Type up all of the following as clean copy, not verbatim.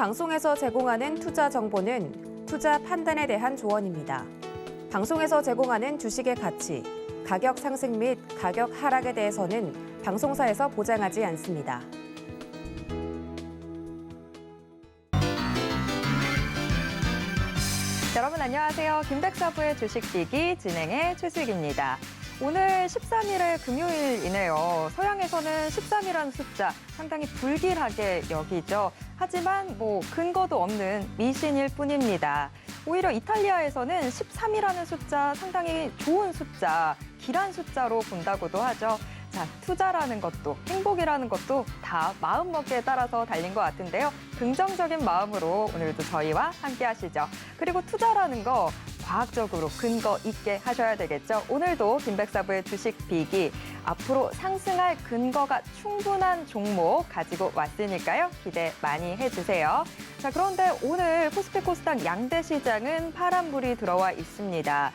방송에서 제공하는 투자 정보는 투자 판단에 대한 조언입니다. 방송에서 제공하는 주식의 가치, 가격 상승 및 가격 하락에 대해서는 방송사에서 보장하지 않습니다. 여러분 안녕하세요. 김백사부의 주식비기 진행의 최수익입니다. 오늘 13일의 금요일이네요. 서양에서는 13이라는 숫자 상당히 불길하게 여기죠. 하지만 근거도 없는 미신일 뿐입니다. 오히려 이탈리아에서는 13이라는 숫자 상당히 좋은 숫자, 길한 숫자로 본다고도 하죠. 자, 투자라는 것도 행복이라는 것도 다 마음먹기에 따라서 달린 것 같은데요. 긍정적인 마음으로 오늘도 저희와 함께 하시죠. 그리고 투자라는 거 과학적으로 근거 있게 하셔야 되겠죠. 오늘도 김백사부의 주식 비기 앞으로 상승할 근거가 충분한 종목 가지고 왔으니까요. 기대 많이 해주세요. 자, 그런데 오늘 코스피 코스닥 양대 시장은 파란불이 들어와 있습니다.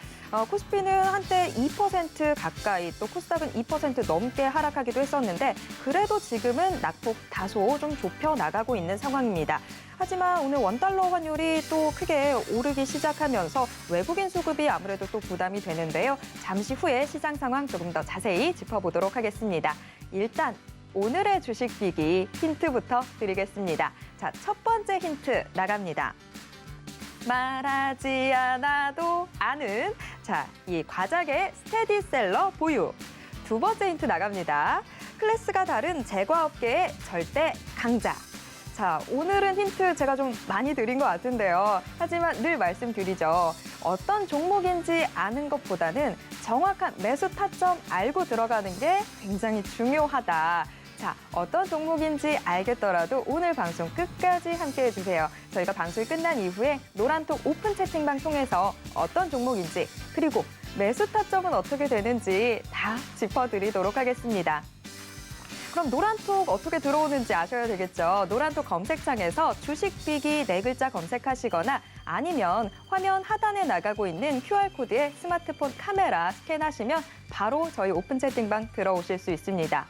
코스피는 한때 2% 가까이 또 코스닥은 2% 넘게 하락하기도 했었는데 그래도 지금은 낙폭 다소 좀 좁혀 나가고 있는 상황입니다. 하지만 오늘 원달러 환율이 또 크게 오르기 시작하면서 외국인 수급이 아무래도 또 부담이 되는데요. 잠시 후에 시장 상황 조금 더 자세히 짚어보도록 하겠습니다. 일단 오늘의 주식 비기 힌트부터 드리겠습니다. 자, 첫 번째 힌트 나갑니다. 말하지 않아도 아는 이 과자계 스테디셀러 보유. 두 번째 힌트 나갑니다. 클래스가 다른 제과업계의 절대 강자. 자, 오늘은 힌트 제가 좀 많이 드린 것 같은데요. 하지만 늘 말씀드리죠. 어떤 종목인지 아는 것보다는 정확한 매수 타점 알고 들어가는 게 굉장히 중요하다. 자, 어떤 종목인지 알겠더라도 오늘 방송 끝까지 함께해 주세요. 저희가 방송이 끝난 이후에 노란톡 오픈 채팅방 통해서 어떤 종목인지 그리고 매수 타점은 어떻게 되는지 다 짚어드리도록 하겠습니다. 그럼 노란톡 어떻게 들어오는지 아셔야 되겠죠. 노란톡 검색창에서 주식비기 4글자 검색하시거나 아니면 화면 하단에 나가고 있는 QR코드에 스마트폰 카메라 스캔하시면 바로 저희 오픈 채팅방 들어오실 수 있습니다.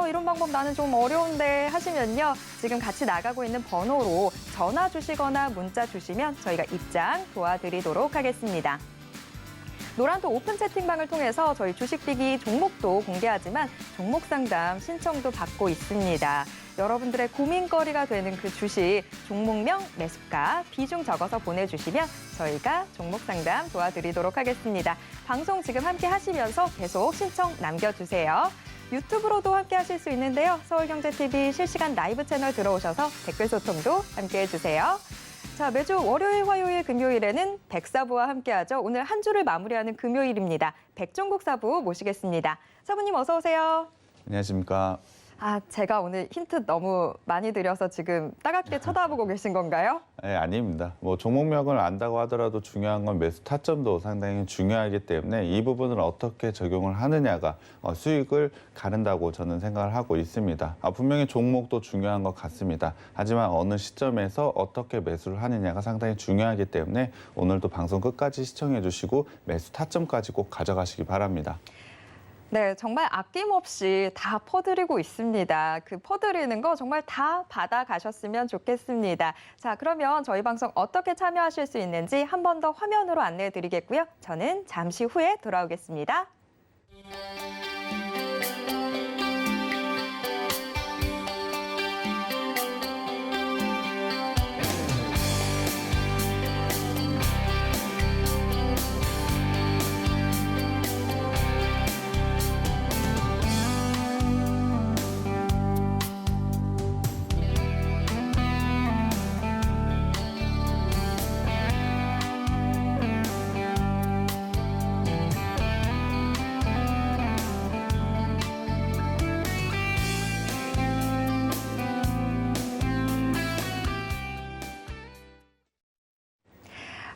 이런 방법 나는 좀 어려운데 하시면요. 지금 같이 나가고 있는 번호로 전화 주시거나 문자 주시면 저희가 입장 도와드리도록 하겠습니다. 노란톡 오픈 채팅방을 통해서 저희 주식비기 종목도 공개하지만 종목 상담 신청도 받고 있습니다. 여러분들의 고민거리가 되는 그 주식, 종목명, 매수가, 비중 적어서 보내주시면 저희가 종목 상담 도와드리도록 하겠습니다. 방송 지금 함께 하시면서 계속 신청 남겨주세요. 유튜브로도 함께 하실 수 있는데요. 서울경제TV 실시간 라이브 채널 들어오셔서 댓글 소통도 함께 해주세요. 자, 매주 월요일, 화요일, 금요일에는 백사부와 함께하죠. 오늘 한 주를 마무리하는 금요일입니다. 백종국 사부 모시겠습니다. 사부님 어서 오세요. 안녕하십니까. 제가 오늘 힌트 너무 많이 드려서 지금 따갑게 쳐다보고 계신 건가요? 네, 아닙니다. 종목명을 안다고 하더라도 중요한 건 매수 타점도 상당히 중요하기 때문에 이 부분을 어떻게 적용을 하느냐가 수익을 가른다고 저는 생각을 하고 있습니다. 분명히 종목도 중요한 것 같습니다. 하지만 어느 시점에서 어떻게 매수를 하느냐가 상당히 중요하기 때문에 오늘도 방송 끝까지 시청해 주시고 매수 타점까지 꼭 가져가시기 바랍니다. 네, 정말 아낌없이 다 퍼드리고 있습니다. 그 퍼드리는 거 정말 다 받아가셨으면 좋겠습니다. 자, 그러면 저희 방송 어떻게 참여하실 수 있는지 한 번 더 화면으로 안내해 드리겠고요. 저는 잠시 후에 돌아오겠습니다.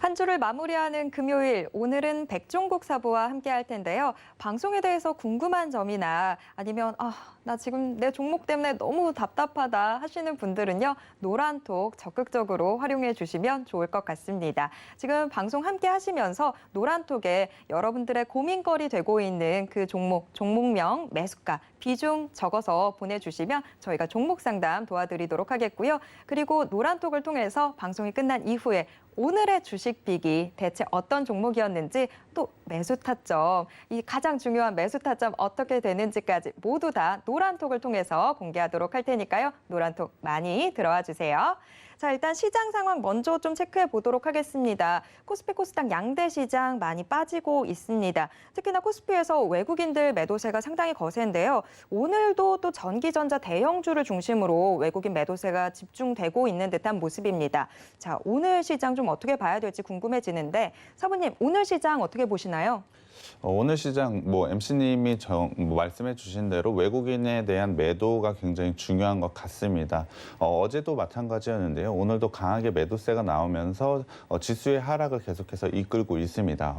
한 주를 마무리하는 금요일, 오늘은 백종국 사부와 함께 할 텐데요. 방송에 대해서 궁금한 점이나 아니면 나 지금 내 종목 때문에 너무 답답하다 하시는 분들은요, 노란톡 적극적으로 활용해 주시면 좋을 것 같습니다. 지금 방송 함께 하시면서 노란톡에 여러분들의 고민거리 되고 있는 그 종목명, 매수가, 비중 적어서 보내주시면 저희가 종목 상담 도와드리도록 하겠고요. 그리고 노란톡을 통해서 방송이 끝난 이후에 오늘의 주식 빅이 대체 어떤 종목이었는지, 또 매수 타점, 이 가장 중요한 매수 타점 어떻게 되는지까지 모두 다 노란톡을 통해서 공개하도록 할 테니까요. 노란톡 많이 들어와 주세요. 자, 일단 시장 상황 먼저 좀 체크해 보도록 하겠습니다. 코스피 코스닥 양대 시장 많이 빠지고 있습니다. 특히나 코스피에서 외국인들 매도세가 상당히 거센데요. 오늘도 또 전기전자 대형주를 중심으로 외국인 매도세가 집중되고 있는 듯한 모습입니다. 자, 오늘 시장 좀 어떻게 봐야 될지 궁금해지는데, 사부님, 오늘 시장 어떻게 보시나요? 오늘 시장 MC님이 말씀해 주신 대로 외국인에 대한 매도가 굉장히 중요한 것 같습니다. 어제도 마찬가지였는데요. 오늘도 강하게 매도세가 나오면서 지수의 하락을 계속해서 이끌고 있습니다.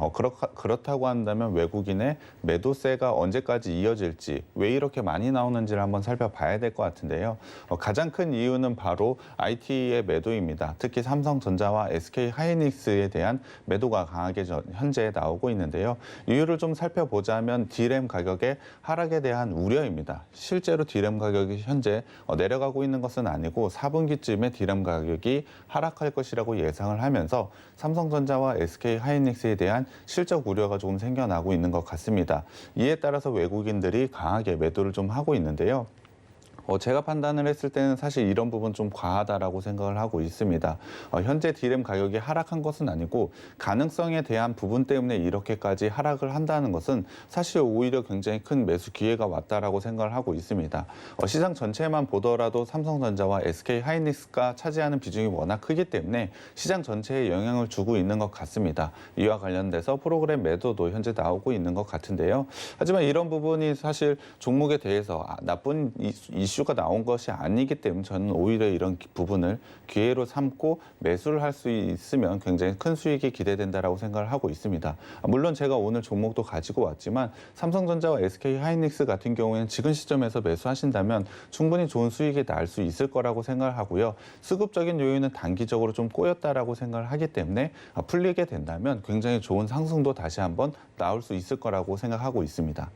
그렇다고 한다면 외국인의 매도세가 언제까지 이어질지, 왜 이렇게 많이 나오는지를 한번 살펴봐야 될 것 같은데요. 가장 큰 이유는 바로 IT의 매도입니다. 특히 삼성전자와 SK하이닉스에 대한 매도가 강하게 현재 나오고 있는데요. 이유를 좀 살펴보자면 D램 가격의 하락에 대한 우려입니다. 실제로 D램 가격이 현재 내려가고 있는 것은 아니고 4분기쯤에 D램 가격이 하락할 것이라고 예상을 하면서 삼성전자와 SK하이닉스에 대한 실적 우려가 조금 생겨나고 있는 것 같습니다. 이에 따라서 외국인들이 강하게 매도를 좀 하고 있는데요. 제가 판단을 했을 때는 사실 이런 부분 좀 과하다라고 생각을 하고 있습니다. 현재 D램 가격이 하락한 것은 아니고 가능성에 대한 부분 때문에 이렇게까지 하락을 한다는 것은 사실 오히려 굉장히 큰 매수 기회가 왔다라고 생각을 하고 있습니다. 시장 전체만 보더라도 삼성전자와 SK하이닉스가 차지하는 비중이 워낙 크기 때문에 시장 전체에 영향을 주고 있는 것 같습니다. 이와 관련돼서 프로그램 매도도 현재 나오고 있는 것 같은데요. 하지만 이런 부분이 사실 종목에 대해서 나쁜 이슈가 나온 것이 아니기 때문에 저는 오히려 이런 부분을 기회로 삼고 매수를 할 수 있으면 굉장히 큰 수익이 기대된다라고 생각을 하고 있습니다. 물론 제가 오늘 종목도 가지고 왔지만 삼성전자와 SK하이닉스 같은 경우에는 지금 시점에서 매수하신다면 충분히 좋은 수익이 날 수 있을 거라고 생각을 하고요. 수급적인 요인은 단기적으로 좀 꼬였다라고 생각을 하기 때문에 풀리게 된다면 굉장히 좋은 상승도 다시 한번 나올 수 있을 거라고 생각하고 있습니다.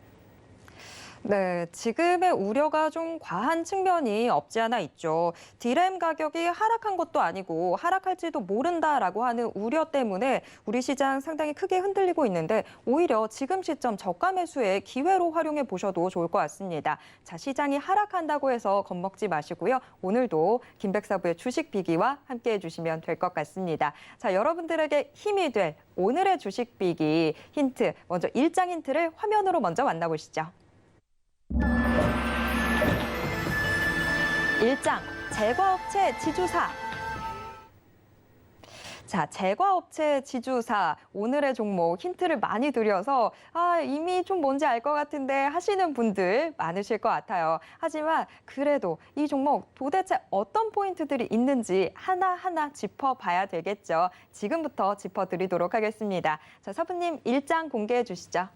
네, 지금의 우려가 좀 과한 측면이 없지 않아 있죠. D램 가격이 하락한 것도 아니고 하락할지도 모른다라고 하는 우려 때문에 우리 시장 상당히 크게 흔들리고 있는데, 오히려 지금 시점 저가 매수의 기회로 활용해 보셔도 좋을 것 같습니다. 자, 시장이 하락한다고 해서 겁먹지 마시고요. 오늘도 김백사부의 주식 비기와 함께 해주시면 될 것 같습니다. 자, 여러분들에게 힘이 될 오늘의 주식 비기 힌트, 먼저 일장 힌트를 화면으로 먼저 만나보시죠. 1장, 제과업체 지주사. 자, 제과업체 지주사, 오늘의 종목 힌트를 많이 드려서 이미 좀 뭔지 알 것 같은데 하시는 분들 많으실 것 같아요. 하지만 그래도 이 종목 도대체 어떤 포인트들이 있는지 하나하나 짚어봐야 되겠죠. 지금부터 짚어드리도록 하겠습니다. 자, 사부님, 1장 공개해 주시죠.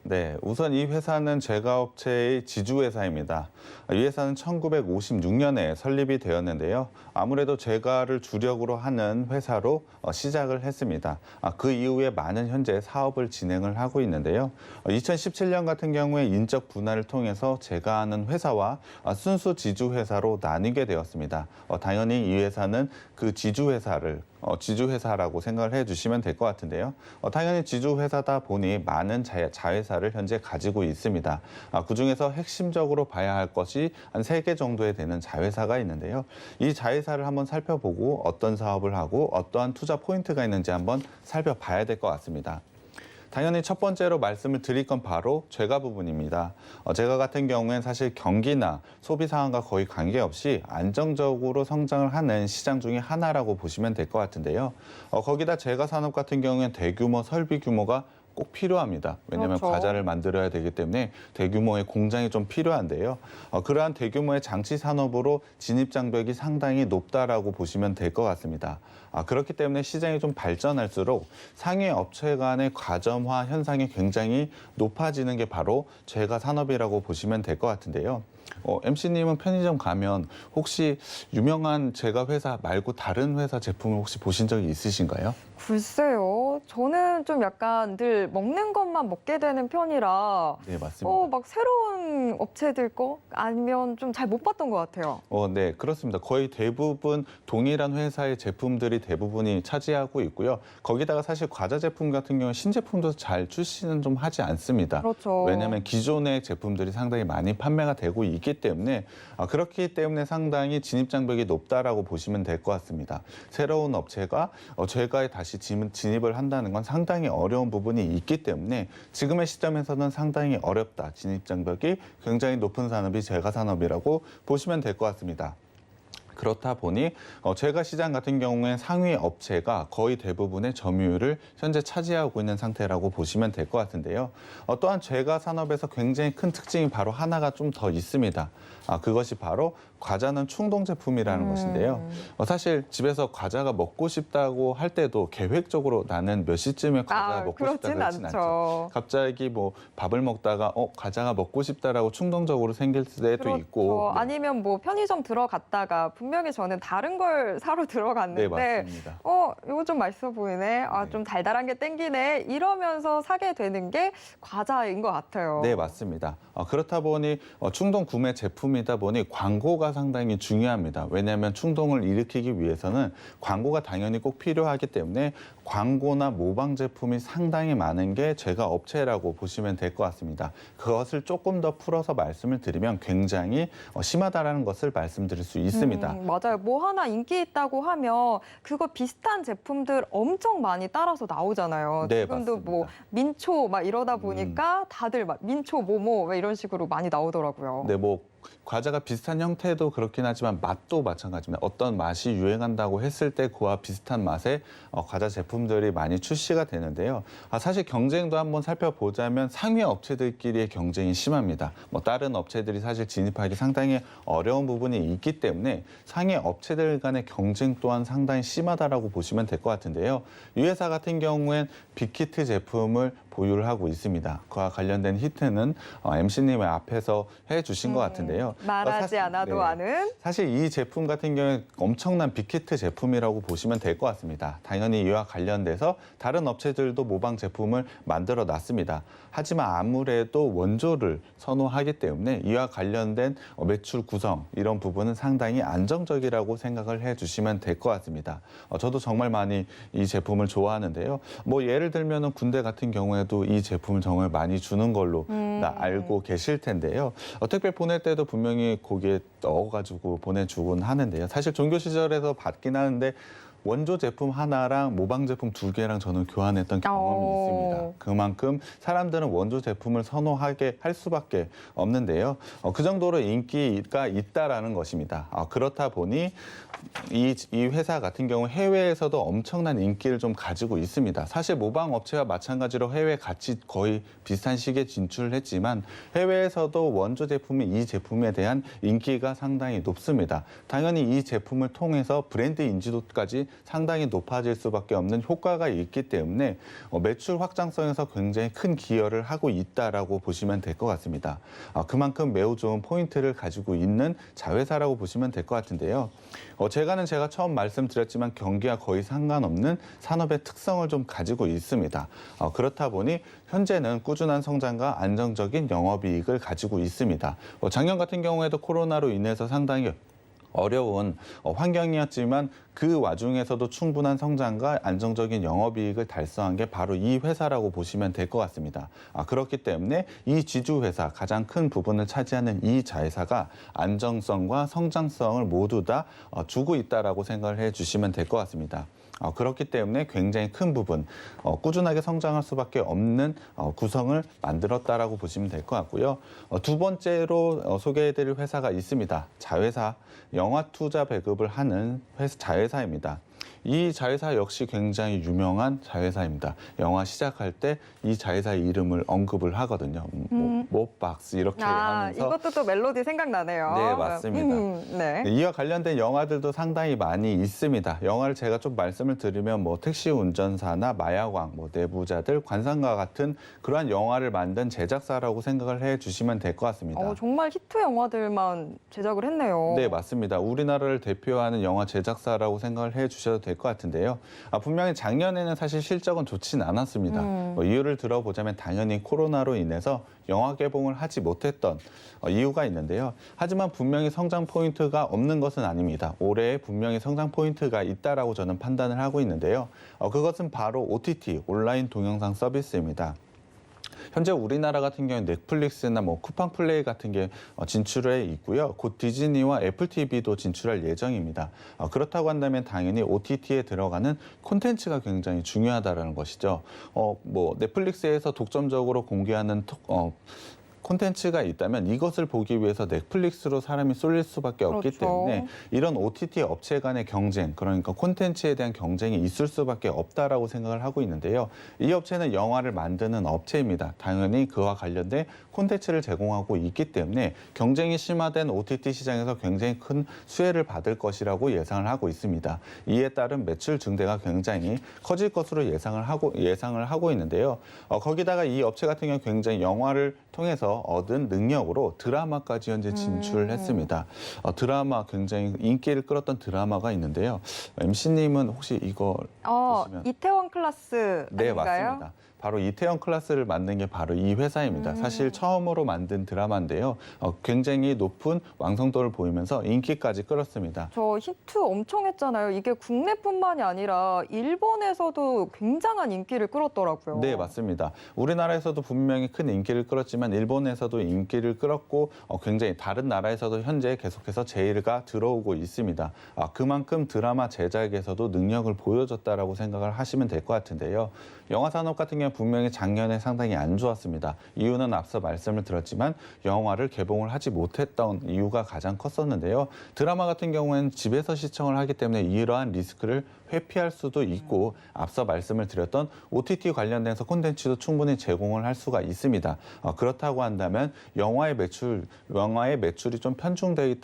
네, 우선 이 회사는 제과업체의 지주회사입니다. 이 회사는 1956년에 설립이 되었는데요. 아무래도 제과를 주력으로 하는 회사로 시작을 했습니다. 그 이후에 많은 현재 사업을 진행을 하고 있는데요. 2017년 같은 경우에 인적 분할을 통해서 제과하는 회사와 순수 지주회사로 나뉘게 되었습니다. 당연히 이 회사는 그 지주회사라고 생각을 해주시면 될 것 같은데요. 당연히 지주회사다 보니 많은 자회사를 현재 가지고 있습니다. 그중에서 핵심적으로 봐야 할 것이 한 3개 정도에 되는 자회사가 있는데요. 이 자회사를 한번 살펴보고 어떤 사업을 하고 어떠한 투자 포인트가 있는지 한번 살펴봐야 될 것 같습니다. 당연히 첫 번째로 말씀을 드릴 건 바로 제과 부분입니다. 제과 같은 경우엔 사실 경기나 소비 상황과 거의 관계없이 안정적으로 성장을 하는 시장 중에 하나라고 보시면 될 것 같은데요. 거기다 제과 산업 같은 경우엔 대규모 설비 규모가 꼭 필요합니다. 왜냐하면 그렇죠. 과자를 만들어야 되기 때문에 대규모의 공장이 좀 필요한데요. 그러한 대규모의 장치 산업으로 진입 장벽이 상당히 높다라고 보시면 될 것 같습니다. 그렇기 때문에 시장이 좀 발전할수록 상위 업체 간의 과점화 현상이 굉장히 높아지는 게 바로 제과 산업이라고 보시면 될 것 같은데요. MC님은 편의점 가면 혹시 유명한 제과 회사 말고 다른 회사 제품을 혹시 보신 적이 있으신가요? 글쎄요. 저는 좀 약간 늘 먹는 것만 먹게 되는 편이라 네, 맞습니다. 막 새로운 업체들 거 아니면 좀 잘 못 봤던 것 같아요. 네, 그렇습니다. 거의 대부분 동일한 회사의 제품들이 대부분이 차지하고 있고요. 거기다가 사실 과자 제품 같은 경우는 신제품도 잘 출시는 좀 하지 않습니다. 그렇죠. 왜냐하면 기존의 제품들이 상당히 많이 판매가 되고 있기 때문에 그렇기 때문에 상당히 진입 장벽이 높다라고 보시면 될 것 같습니다. 새로운 업체가 제과에 다시 진입을 한다는 건 상당히 어려운 부분이 있기 때문에 지금의 시점에서는 상당히 어렵다. 진입 장벽이 굉장히 높은 산업이 제과 산업이라고 보시면 될 것 같습니다. 그렇다 보니 제과 시장 같은 경우에 상위 업체가 거의 대부분의 점유율을 현재 차지하고 있는 상태라고 보시면 될 것 같은데요. 또한 제과 산업에서 굉장히 큰 특징이 바로 하나가 좀 더 있습니다. 그것이 바로 과자는 충동 제품이라는 것인데요. 사실 집에서 과자가 먹고 싶다고 할 때도 계획적으로 나는 몇 시쯤에 과자가 먹고 싶다 그렇진 않죠. 갑자기 뭐 밥을 먹다가 과자가 먹고 싶다라고 충동적으로 생길 때도 그렇죠. 있고. 네. 아니면 뭐 편의점 들어갔다가 분명히 저는 다른 걸 사러 들어갔는데 네, 맞습니다. 이거 좀 맛있어 보이네. 네. 좀 달달한 게 땡기네. 이러면서 사게 되는 게 과자인 것 같아요. 네, 맞습니다. 그렇다 보니 충동 구매 제품이다 보니 광고가 상당히 중요합니다. 왜냐하면 충동을 일으키기 위해서는 광고가 당연히 꼭 필요하기 때문에 광고나 모방 제품이 상당히 많은 게 제과 업체라고 보시면 될 것 같습니다. 그것을 조금 더 풀어서 말씀을 드리면 굉장히 심하다라는 것을 말씀드릴 수 있습니다. 맞아요. 뭐 하나 인기 있다고 하면 그거 비슷한 제품들 엄청 많이 따라서 나오잖아요. 네, 지금도 맞습니다. 뭐 민초 막 이러다 보니까 다들 막 민초 뭐뭐 이런 식으로 많이 나오더라고요. 네, 뭐 과자가 비슷한 형태도 그렇긴 하지만 맛도 마찬가지입니다. 어떤 맛이 유행한다고 했을 때 그와 비슷한 맛의 과자 제품들이 많이 출시가 되는데요. 사실 경쟁도 한번 살펴보자면 상위 업체들끼리의 경쟁이 심합니다. 뭐 다른 업체들이 사실 진입하기 상당히 어려운 부분이 있기 때문에 상위 업체들 간의 경쟁 또한 상당히 심하다라고 보시면 될 것 같은데요. 이 회사 같은 경우엔 빅히트 제품을 보유를 하고 있습니다. 그와 관련된 히트는 MC님의 앞에서 해주신 것 같은데요. 말하지 않아도 아는. 사실 이 제품 같은 경우에 엄청난 빅히트 제품이라고 보시면 될 것 같습니다. 당연히 이와 관련돼서 다른 업체들도 모방 제품을 만들어 놨습니다. 하지만 아무래도 원조를 선호하기 때문에 이와 관련된 매출 구성 이런 부분은 상당히 안정적이라고 생각을 해주시면 될 것 같습니다. 저도 정말 많이 이 제품을 좋아하는데요. 뭐 예를 들면은 군대 같은 경우에도 이 제품을 정말 많이 주는 걸로 알고 계실 텐데요. 택배 보낼 때도 분명히 거기에 넣어가지고 보내주곤 하는데요. 사실 종교 시절에서 받긴 하는데 원조 제품 하나랑 모방 제품 2개랑 저는 교환했던 경험이 있습니다. 그만큼 사람들은 원조 제품을 선호하게 할 수밖에 없는데요. 그 정도로 인기가 있다라는 것입니다. 그렇다 보니 이 회사 같은 경우 해외에서도 엄청난 인기를 좀 가지고 있습니다. 사실 모방 업체와 마찬가지로 해외 같이 거의 비슷한 시기에 진출을 했지만 해외에서도 원조 제품이 이 제품에 대한 인기가 상당히 높습니다. 당연히 이 제품을 통해서 브랜드 인지도까지 상당히 높아질 수밖에 없는 효과가 있기 때문에 매출 확장성에서 굉장히 큰 기여를 하고 있다라고 보시면 될 것 같습니다. 그만큼 매우 좋은 포인트를 가지고 있는 자회사라고 보시면 될 것 같은데요. 제가 처음 말씀드렸지만 경기와 거의 상관없는 산업의 특성을 좀 가지고 있습니다. 그렇다 보니 현재는 꾸준한 성장과 안정적인 영업이익을 가지고 있습니다. 작년 같은 경우에도 코로나로 인해서 상당히 어려운 환경이었지만 그 와중에서도 충분한 성장과 안정적인 영업이익을 달성한 게 바로 이 회사라고 보시면 될 것 같습니다. 그렇기 때문에 이 지주회사 가장 큰 부분을 차지하는 이 자회사가 안정성과 성장성을 모두 다 주고 있다라고 생각을 해주시면 될 것 같습니다. 그렇기 때문에 굉장히 큰 부분, 꾸준하게 성장할 수밖에 없는 구성을 만들었다라고 보시면 될 것 같고요. 두 번째로 소개해드릴 회사가 있습니다. 자회사, 영화 투자 배급을 하는 자회사입니다. 이 자회사 역시 굉장히 유명한 자회사입니다. 영화 시작할 때 이 자회사의 이름을 언급을 하거든요. 모박스 이렇게 하면서. 이것도 또 멜로디 생각나네요. 네, 맞습니다. 네. 네, 이와 관련된 영화들도 상당히 많이 있습니다. 영화를 제가 좀 말씀을 드리면 뭐 택시 운전사나 마약왕, 뭐 내부자들, 관상가 같은 그러한 영화를 만든 제작사라고 생각을 해주시면 될 것 같습니다. 정말 히트 영화들만 제작을 했네요. 네, 맞습니다. 우리나라를 대표하는 영화 제작사라고 생각을 해주셔도 될 것 같은데요. 분명히 작년에는 사실 실적은 좋진 않았습니다. 이유를 들어보자면 당연히 코로나로 인해서 영화 개봉을 하지 못했던 이유가 있는데요. 하지만 분명히 성장 포인트가 없는 것은 아닙니다. 올해 분명히 성장 포인트가 있다라고 저는 판단을 하고 있는데요. 그것은 바로 OTT, 온라인 동영상 서비스입니다. 현재 우리나라 같은 경우는 넷플릭스나 뭐 쿠팡 플레이 같은 게 진출해 있고요. 곧 디즈니와 애플 TV도 진출할 예정입니다. 그렇다고 한다면 당연히 OTT에 들어가는 콘텐츠가 굉장히 중요하다는 것이죠. 뭐 넷플릭스에서 독점적으로 공개하는 콘텐츠가 있다면 이것을 보기 위해서 넷플릭스로 사람이 쏠릴 수밖에 없기 그렇죠. 때문에 이런 OTT 업체 간의 경쟁, 그러니까 콘텐츠에 대한 경쟁이 있을 수밖에 없다라고 생각을 하고 있는데요. 이 업체는 영화를 만드는 업체입니다. 당연히 그와 관련된 콘텐츠를 제공하고 있기 때문에 경쟁이 심화된 OTT 시장에서 굉장히 큰 수혜를 받을 것이라고 예상을 하고 있습니다. 이에 따른 매출 증대가 굉장히 커질 것으로 예상을 하고 있는데요. 거기다가 이 업체 같은 경우 굉장히 영화를 통해서 얻은 능력으로 드라마까지 현재 진출했습니다. 드라마 굉장히 인기를 끌었던 드라마가 있는데요. MC님은 혹시 이거 보시면 이태원 클라스 네, 아닌가요? 맞습니다. 바로 이태원 클라스를 만든 게 바로 이 회사입니다. 사실 처음으로 만든 드라마인데요. 굉장히 높은 완성도를 보이면서 인기까지 끌었습니다. 저 히트 엄청 했잖아요. 이게 국내뿐만이 아니라 일본에서도 굉장한 인기를 끌었더라고요. 네, 맞습니다. 우리나라에서도 분명히 큰 인기를 끌었지만 일본에서도 인기를 끌었고 굉장히 다른 나라에서도 현재 계속해서 제의가 들어오고 있습니다. 그만큼 드라마 제작에서도 능력을 보여줬다라고 생각을 하시면 될 것 같은데요. 영화 산업 같은 경우 분명히 작년에 상당히 안 좋았습니다. 이유는 앞서 말씀을 드렸지만 영화를 개봉을 하지 못했던 이유가 가장 컸었는데요. 드라마 같은 경우에는 집에서 시청을 하기 때문에 이러한 리스크를 회피할 수도 있고 앞서 말씀을 드렸던 OTT 관련돼서 콘텐츠도 충분히 제공을 할 수가 있습니다. 그렇다고 한다면 영화의 매출이 좀 편중되어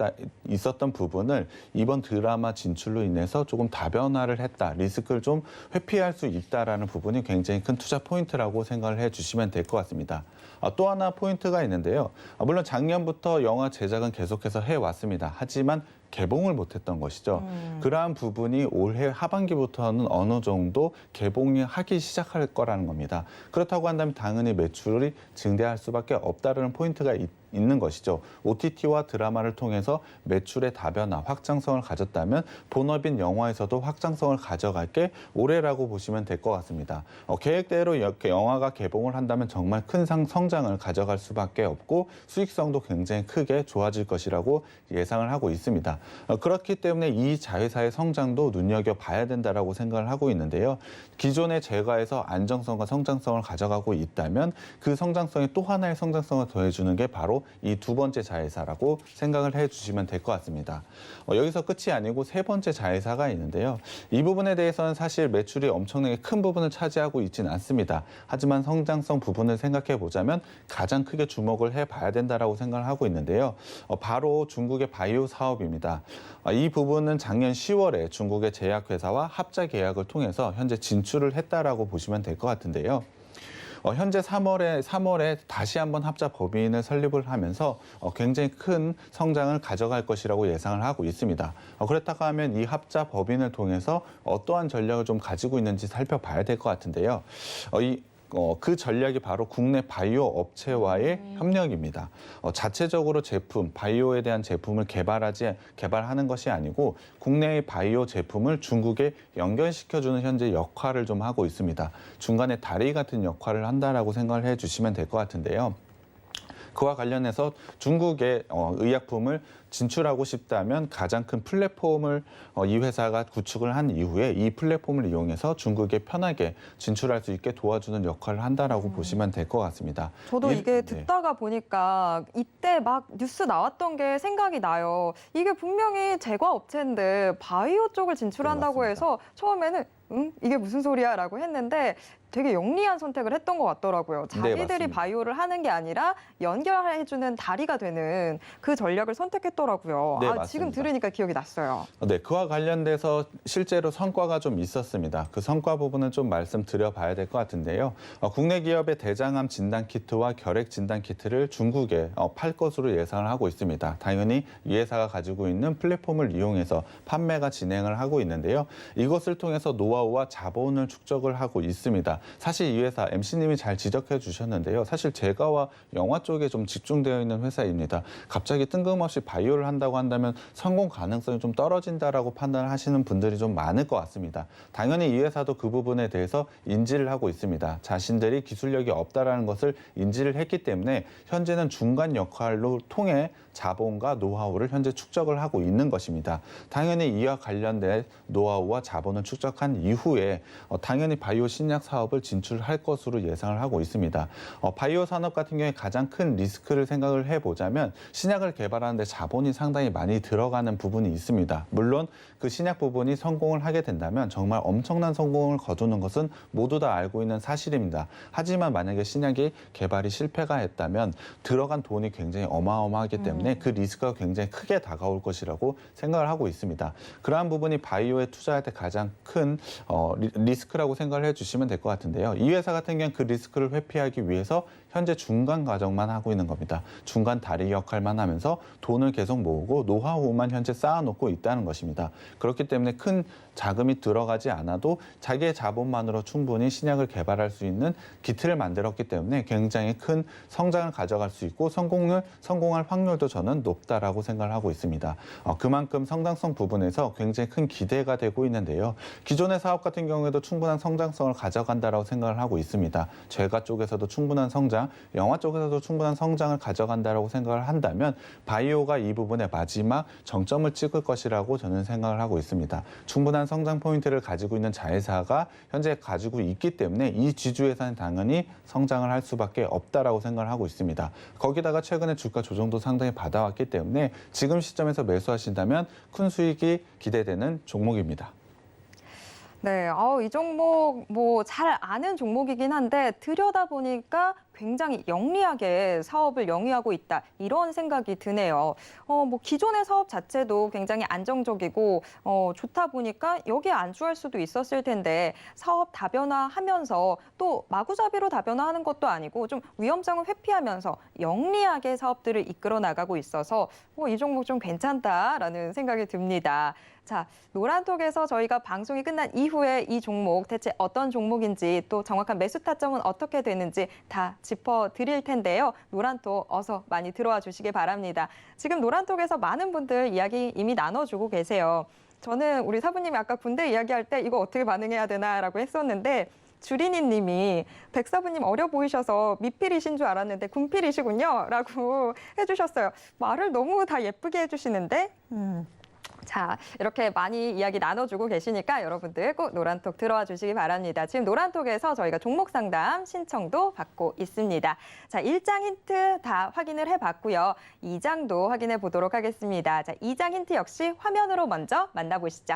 있었던 부분을 이번 드라마 진출로 인해서 조금 다변화를 했다. 리스크를 좀 회피할 수 있다라는 부분이 굉장히 큰 투자 포인트라고 생각을 해주시면 될 것 같습니다. 또 하나 포인트가 있는데요. 물론 작년부터 영화 제작은 계속해서 해왔습니다. 하지만 개봉을 못했던 것이죠. 그러한 부분이 올해 하반기부터는 어느 정도 개봉이 하기 시작할 거라는 겁니다. 그렇다고 한다면 당연히 매출이 증대할 수밖에 없다는 포인트가 있는 것이죠. OTT와 드라마를 통해서 매출의 다변화, 확장성을 가졌다면 본업인 영화에서도 확장성을 가져갈 게 올해라고 보시면 될 것 같습니다. 계획대로 영화가 개봉을 한다면 정말 큰 성장을 가져갈 수밖에 없고 수익성도 굉장히 크게 좋아질 것이라고 예상을 하고 있습니다. 그렇기 때문에 이 자회사의 성장도 눈여겨봐야 된다라고 생각을 하고 있는데요. 기존의 제과에서 안정성과 성장성을 가져가고 있다면 그 성장성에 또 하나의 성장성을 더해주는 게 바로 이 두 번째 자회사라고 생각을 해주시면 될 것 같습니다. 여기서 끝이 아니고 세 번째 자회사가 있는데요. 이 부분에 대해서는 사실 매출이 엄청나게 큰 부분을 차지하고 있지는 않습니다. 하지만 성장성 부분을 생각해 보자면 가장 크게 주목을 해봐야 된다라고 생각을 하고 있는데요. 바로 중국의 바이오 사업입니다. 이 부분은 작년 10월에 중국의 제약회사와 합작 계약을 통해서 현재 진출을 했다라고 보시면 될 것 같은데요. 현재 3월에 다시 한번 합자 법인을 설립을 하면서 굉장히 큰 성장을 가져갈 것이라고 예상을 하고 있습니다. 그렇다고 하면 이 합자 법인을 통해서 어떠한 전략을 좀 가지고 있는지 살펴봐야 될 것 같은데요. 그 전략이 바로 국내 바이오 업체와의 협력입니다. 자체적으로 바이오에 대한 제품을 개발하는 것이 아니고 국내의 바이오 제품을 중국에 연결시켜주는 현재 역할을 좀 하고 있습니다. 중간에 다리 같은 역할을 한다라고 생각을 해주시면 될 것 같은데요. 그와 관련해서 중국의 의약품을 진출하고 싶다면 가장 큰 플랫폼을 이 회사가 구축을 한 이후에 이 플랫폼을 이용해서 중국에 편하게 진출할 수 있게 도와주는 역할을 한다라고 보시면 될 것 같습니다. 저도 이게 네. 듣다가 보니까 이때 막 뉴스 나왔던 게 생각이 나요. 이게 분명히 제과 업체인데 바이오 쪽을 진출한다고 네, 해서 처음에는 이게 무슨 소리야 라고 했는데 되게 영리한 선택을 했던 것 같더라고요. 자기들이 맞습니다. 바이오를 하는 게 아니라 연결해주는 다리가 되는 그 전략을 선택했더라고요. 네, 지금 맞습니다. 들으니까 기억이 났어요. 네, 그와 관련돼서 실제로 성과가 좀 있었습니다. 그 성과 부분은 좀 말씀드려봐야 될 것 같은데요. 국내 기업의 대장암 진단 키트와 결핵 진단 키트를 중국에 팔 것으로 예상을 하고 있습니다. 당연히 이 회사가 가지고 있는 플랫폼을 이용해서 판매가 진행을 하고 있는데요. 이것을 통해서 노하우와 자본을 축적을 하고 있습니다. 사실 이 회사 MC님이 잘 지적해 주셨는데요. 사실 제과와 영화 쪽에 좀 집중되어 있는 회사입니다. 갑자기 뜬금없이 바이오를 한다고 한다면 성공 가능성이 좀 떨어진다라고 판단하시는 분들이 좀 많을 것 같습니다. 당연히 이 회사도 그 부분에 대해서 인지를 하고 있습니다. 자신들이 기술력이 없다라는 것을 인지를 했기 때문에 현재는 중간 역할로 통해 자본과 노하우를 현재 축적을 하고 있는 것입니다. 당연히 이와 관련된 노하우와 자본을 축적한 이후에 당연히 바이오 신약 사업을 진출할 것으로 예상을 하고 있습니다. 바이오 산업 같은 경우에 가장 큰 리스크를 생각을 해보자면 신약을 개발하는데 자본이 상당히 많이 들어가는 부분이 있습니다. 물론 그 신약 부분이 성공을 하게 된다면 정말 엄청난 성공을 거두는 것은 모두 다 알고 있는 사실입니다. 하지만 만약에 신약이 개발이 실패가 했다면 들어간 돈이 굉장히 어마어마하기 때문에 그 리스크가 굉장히 크게 다가올 것이라고 생각을 하고 있습니다. 그러한 부분이 바이오에 투자할 때 가장 큰 리스크라고 생각을 해주시면 될 것 같은데요. 이 회사 같은 경우는 그 리스크를 회피하기 위해서 현재 중간 과정만 하고 있는 겁니다. 중간 다리 역할만 하면서 돈을 계속 모으고 노하우만 현재 쌓아놓고 있다는 것입니다. 그렇기 때문에 큰 자금이 들어가지 않아도 자기의 자본만으로 충분히 신약을 개발할 수 있는 기틀을 만들었기 때문에 굉장히 큰 성장을 가져갈 수 있고 성공할 확률도 저는 높다라고 생각을 하고 있습니다. 그만큼 성장성 부분에서 굉장히 큰 기대가 되고 있는데요. 기존의 사업 같은 경우에도 충분한 성장성을 가져간다라고 생각을 하고 있습니다. 제과 쪽에서도 충분한 성장, 영화 쪽에서도 충분한 성장을 가져간다라고 생각을 한다면 바이오가 이 부분의 마지막 정점을 찍을 것이라고 저는 생각을 하고 있습니다. 충분한 성장 포인트를 가지고 있는 자회사가 현재 가지고 있기 때문에 이 지주회사는 당연히 성장을 할 수밖에 없다라고 생각을 하고 있습니다. 거기다가 최근에 주가 조정도 상당히 받아왔기 때문에 지금 시점에서 매수하신다면 큰 수익이 기대되는 종목입니다. 네, 이 종목 뭐 잘 아는 종목이긴 한데 들여다보니까 굉장히 영리하게 사업을 영위하고 있다 이런 생각이 드네요. 뭐 기존의 사업 자체도 굉장히 안정적이고 좋다 보니까 여기에 안주할 수도 있었을 텐데 사업 다변화하면서 또 마구잡이로 다변화하는 것도 아니고 좀 위험성을 회피하면서 영리하게 사업들을 이끌어 나가고 있어서 이 종목 좀 괜찮다라는 생각이 듭니다. 자, 노란톡에서 저희가 방송이 끝난 이후에 이 종목 대체 어떤 종목인지 또 정확한 매수 타점은 어떻게 되는지 다 짚어드릴 텐데요. 노란톡 어서 많이 들어와 주시기 바랍니다. 지금 노란톡에서 많은 분들 이야기 이미 나눠주고 계세요. 저는 우리 사부님이 아까 군대 이야기할 때 이거 어떻게 반응해야 되나라고 했었는데 주린이 님이 백사부님 어려 보이셔서 미필이신 줄 알았는데 군필이시군요 라고 해주셨어요. 말을 너무 다 예쁘게 해주시는데 자, 이렇게 많이 이야기 나눠주고 계시니까 여러분들 꼭 노란톡 들어와 주시기 바랍니다. 지금 노란톡에서 저희가 종목 상담 신청도 받고 있습니다. 자, 1장 힌트 다 확인을 해봤고요. 2장도 확인해 보도록 하겠습니다. 자, 2장 힌트 역시 화면으로 먼저 만나보시죠.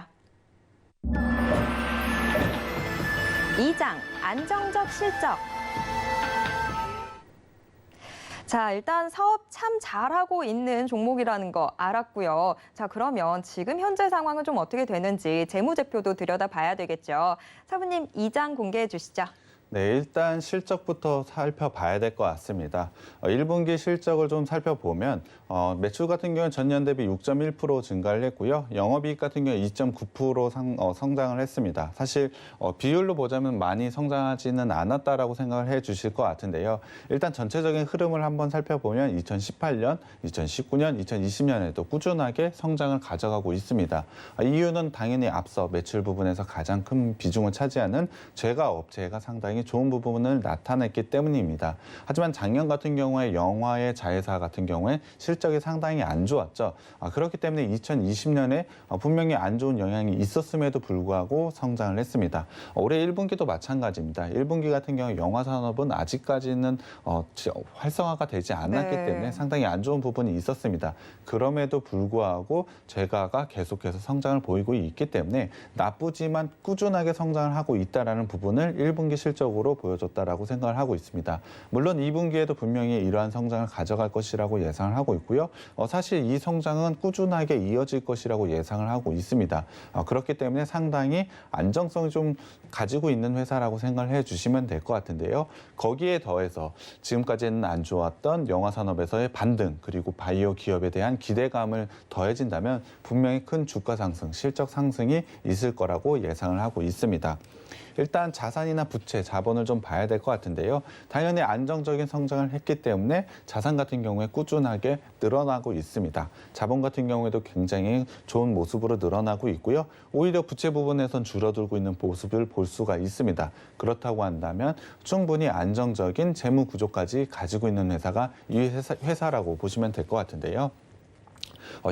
2장, 안정적 실적. 자, 일단 사업 참 잘하고 있는 종목이라는 거 알았고요. 자, 그러면 지금 현재 상황은 좀 어떻게 되는지 재무제표도 들여다봐야 되겠죠. 사부님, 2장 공개해 주시죠. 네, 일단 실적부터 살펴봐야 될 것 같습니다. 1분기 실적을 좀 살펴보면 매출 같은 경우는 전년 대비 6.1% 증가를 했고요. 영업이익 같은 경우 2.9% 성장을 했습니다. 사실 비율로 보자면 많이 성장하지는 않았다라고 생각을 해주실 것 같은데요. 일단 전체적인 흐름을 한번 살펴보면 2018년, 2019년, 2020년에도 꾸준하게 성장을 가져가고 있습니다. 이유는 당연히 앞서 매출 부분에서 가장 큰 비중을 차지하는 제과 업체가 상당히 상당히 좋은 부분을 나타냈기 때문입니다. 하지만 작년 같은 경우에 영화의 자회사 같은 경우에 실적이 상당히 안 좋았죠. 그렇기 때문에 2020년에 분명히 안 좋은 영향이 있었음에도 불구하고 성장을 했습니다. 올해 1분기도 마찬가지입니다. 1분기 같은 경우 영화 산업은 아직까지는 활성화가 되지 않았기 네. 때문에 상당히 안 좋은 부분이 있었습니다. 그럼에도 불구하고 제가가 계속해서 성장을 보이고 있기 때문에 나쁘지만 꾸준하게 성장을 하고 있다는 부분을 1분기 실적으로 보여줬다라고 생각을 하고 있습니다. 물론 2분기에도 분명히 이러한 성장을 가져갈 것이라고 예상을 하고 있고요. 사실 이 성장은 꾸준하게 이어질 것이라고 예상을 하고 있습니다. 그렇기 때문에 상당히 안정성이 좀 가지고 있는 회사라고 생각을 해주시면 될 것 같은데요. 거기에 더해서 지금까지는 안 좋았던 영화 산업에서의 반등 그리고 바이오 기업에 대한 기대감을 더해진다면 분명히 큰 주가 상승, 실적 상승이 있을 거라고 예상을 하고 있습니다. 일단 자산이나 부채, 자본을 좀 봐야 될 것 같은데요. 당연히 안정적인 성장을 했기 때문에 자산 같은 경우에 꾸준하게 늘어나고 있습니다. 자본 같은 경우에도 굉장히 좋은 모습으로 늘어나고 있고요. 오히려 부채 부분에선 줄어들고 있는 모습을 볼 수가 있습니다. 그렇다고 한다면 충분히 안정적인 재무 구조까지 가지고 있는 회사가 이 회사라고 보시면 될 것 같은데요.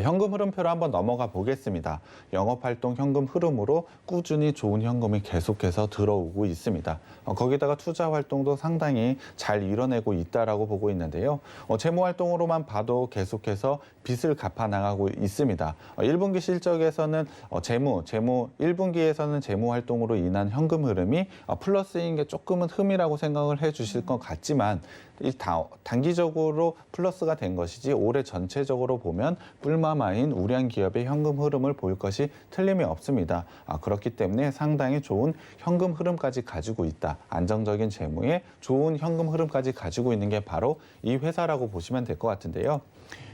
현금 흐름표로 한번 넘어가 보겠습니다. 영업활동 현금 흐름으로 꾸준히 좋은 현금이 계속해서 들어오고 있습니다. 거기다가 투자 활동도 상당히 잘 이뤄내고 있다라고 보고 있는데요. 재무 활동으로만 봐도 계속해서 빚을 갚아 나가고 있습니다. 1분기 실적에서는 1분기에서는 재무 활동으로 인한 현금 흐름이 플러스인 게 조금은 흠이라고 생각을 해주실 것 같지만 단기적으로 플러스가 된 것이지 올해 전체적으로 보면 뿔마마인 우량 기업의 현금 흐름을 볼 것이 틀림이 없습니다. 그렇기 때문에 상당히 좋은 현금 흐름까지 가지고 있다. 안정적인 재무에 좋은 현금 흐름까지 가지고 있는 게 바로 이 회사라고 보시면 될 것 같은데요.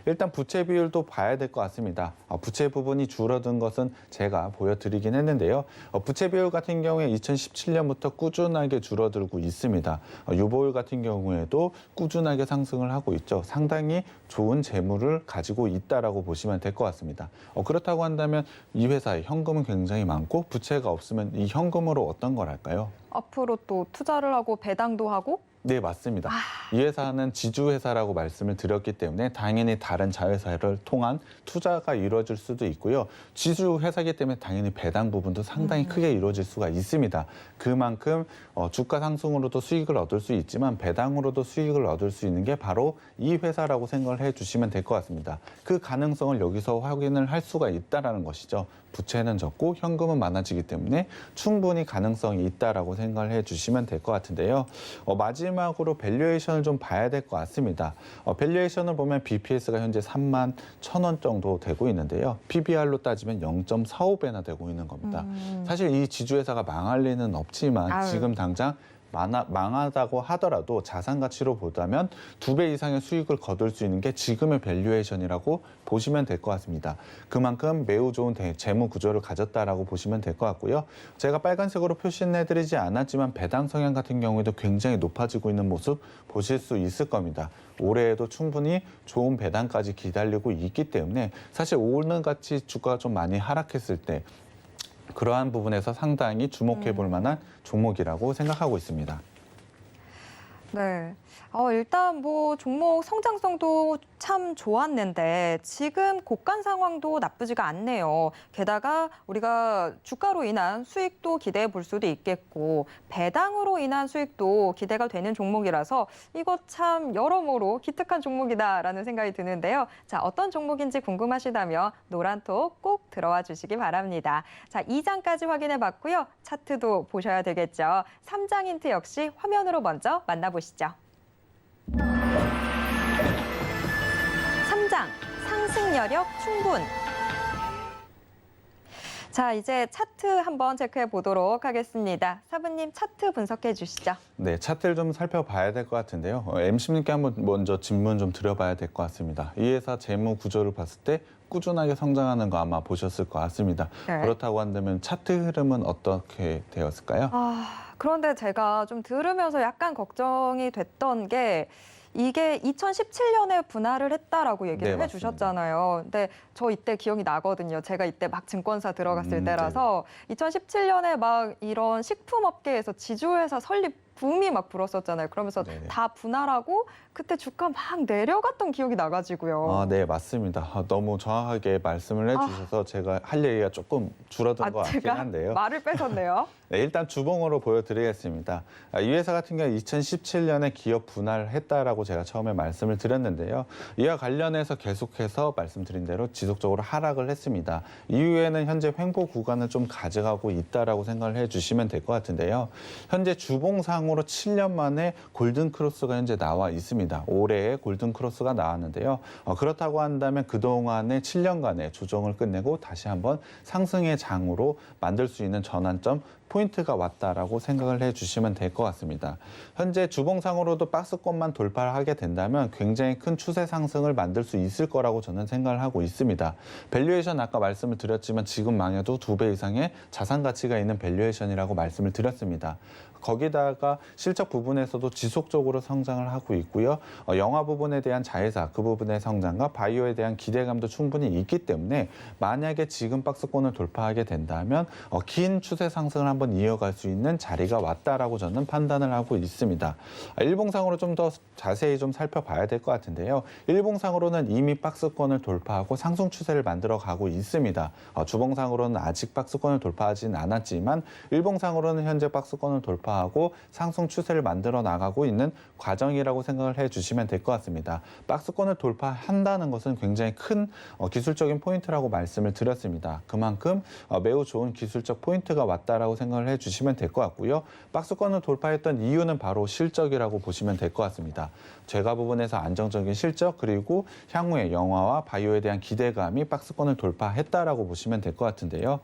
일단 부채 비율도 봐야 될 것 같습니다. 부채 부분이 줄어든 것은 제가 보여드리긴 했는데요. 부채 비율 같은 경우에 2017년부터 꾸준하게 줄어들고 있습니다. 유보율 같은 경우에도 꾸준하게 상승을 하고 있죠. 상당히 좋은 재물을 가지고 있다라고 보시면 될 것 같습니다. 그렇다고 한다면 이 회사에 현금은 굉장히 많고 부채가 없으면 이 현금으로 어떤 걸 할까요? 앞으로 또 투자를 하고 배당도 하고 네, 맞습니다. 이 회사는 지주회사라고 말씀을 드렸기 때문에 당연히 다른 자회사를 통한 투자가 이루어질 수도 있고요. 지주회사이기 때문에 당연히 배당 부분도 상당히 크게 이루어질 수가 있습니다. 그만큼 주가 상승으로도 수익을 얻을 수 있지만 배당으로도 수익을 얻을 수 있는 게 바로 이 회사라고 생각을 해주시면 될 것 같습니다. 그 가능성을 여기서 확인을 할 수가 있다는 것이죠. 부채는 적고 현금은 많아지기 때문에 충분히 가능성이 있다라고 생각을 해주시면 될 것 같은데요. 마지막으로 밸류에이션을 좀 봐야 될 것 같습니다. 밸류에이션을 보면 BPS가 현재 31,000원 정도 되고 있는데요. PBR로 따지면 0.45배나 되고 있는 겁니다. 사실 이 지주회사가 망할 리는 없지만 지금 당장 망하다고 하더라도 자산 가치로 보자면 2배 이상의 수익을 거둘 수 있는 게 지금의 밸류에이션이라고 보시면 될 것 같습니다. 그만큼 매우 좋은 재무 구조를 가졌다라고 보시면 될 것 같고요. 제가 빨간색으로 표시해드리지 않았지만 배당 성향 같은 경우에도 굉장히 높아지고 있는 모습 보실 수 있을 겁니다. 올해에도 충분히 좋은 배당까지 기다리고 있기 때문에 사실 오늘같이 주가가 좀 많이 하락했을 때 그러한 부분에서 상당히 주목해 볼 만한 종목이라고 생각하고 있습니다. 네. 일단 뭐 종목 성장성도 참 좋았는데 지금 곡간 상황도 나쁘지가 않네요. 게다가 우리가 주가로 인한 수익도 기대해 볼 수도 있겠고 배당으로 인한 수익도 기대가 되는 종목이라서 이거 참 여러모로 기특한 종목이다라는 생각이 드는데요. 자, 어떤 종목인지 궁금하시다면 노란톡 꼭 들어와 주시기 바랍니다. 자, 2장까지 확인해 봤고요. 차트도 보셔야 되겠죠. 3장 힌트 역시 화면으로 먼저 만나보시죠. 3장 상승 여력 충분. 자, 이제 차트 한번 체크해 보도록 하겠습니다. 사부님 차트 분석해 주시죠. 네, 차트를 좀 살펴봐야 될 것 같은데요. MC님께 한번 먼저 질문 좀 드려봐야 될 것 같습니다. 이 회사 재무 구조를 봤을 때 꾸준하게 성장하는 거 아마 보셨을 것 같습니다. 네. 그렇다고 한다면 차트 흐름은 어떻게 되었을까요? 그런데 제가 좀 들으면서 약간 걱정이 됐던 게 이게 2017년에 분할을 했다라고 얘기를 네, 해주셨잖아요. 근데 저 이때 기억이 나거든요. 제가 이때 막 증권사 들어갔을 때라서 2017년에 막 이런 식품업계에서 지주회사 설립 붐이 막 불었었잖아요. 그러면서 네네. 다 분할하고 그때 주가 막 내려갔던 기억이 나가지고요. 네, 맞습니다. 너무 정확하게 말씀을 해주셔서 제가 할 얘기가 조금 줄어든 것 같긴 제가 한데요. 말을 뺏었네요. 네, 일단 주봉으로 보여드리겠습니다. 이 회사 같은 경우 2017년에 기업 분할을 했다라고 제가 처음에 말씀을 드렸는데요. 이와 관련해서 계속해서 말씀드린 대로 지속적으로 하락을 했습니다. 이후에는 현재 횡보 구간을 좀 가져가고 있다라고 생각을 해주시면 될 것 같은데요. 현재 주봉상으로 7년 만에 골든 크로스가 현재 나와 있습니다. 올해에 골든 크로스가 나왔는데요. 그렇다고 한다면 그동안의 7년간의 조정을 끝내고 다시 한번 상승의 장으로 만들 수 있는 전환점 포인트가 왔다라고 생각을 해주시면 될 것 같습니다. 현재 주봉상으로도 박스권만 돌파를 하게 된다면 굉장히 큰 추세 상승을 만들 수 있을 거라고 저는 생각을 하고 있습니다. 밸류에이션 아까 말씀을 드렸지만 지금 망해도 2배 이상의 자산 가치가 있는 밸류에이션이라고 말씀을 드렸습니다. 거기다가 실적 부분에서도 지속적으로 성장을 하고 있고요. 영화 부분에 대한 자회사 그 부분의 성장과 바이오에 대한 기대감도 충분히 있기 때문에 만약에 지금 박스권을 돌파하게 된다면 긴 추세 상승을 한번 이어갈 수 있는 자리가 왔다라고 저는 판단을 하고 있습니다. 일봉상으로 좀 더 자세히 좀 살펴봐야 될 것 같은데요. 일봉상으로는 이미 박스권을 돌파하고 상승 추세를 만들어 가고 있습니다. 주봉상으로는 아직 박스권을 돌파하지는 않았지만 일봉상으로는 현재 박스권을 돌파하고 상승 추세를 만들어 나가고 있는 과정이라고 생각을 해주시면 될 것 같습니다. 박스권을 돌파한다는 것은 굉장히 큰 기술적인 포인트라고 말씀을 드렸습니다. 그만큼 매우 좋은 기술적 포인트가 왔다라고 생각을 해주시면 될 것 같고요. 박스권을 돌파했던 이유는 바로 실적이라고 보시면 될 것 같습니다. 재가 부분에서 안정적인 실적 그리고 향후에 영화와 바이오에 대한 기대감이 박스권을 돌파했다라고 보시면 될 것 같은데요.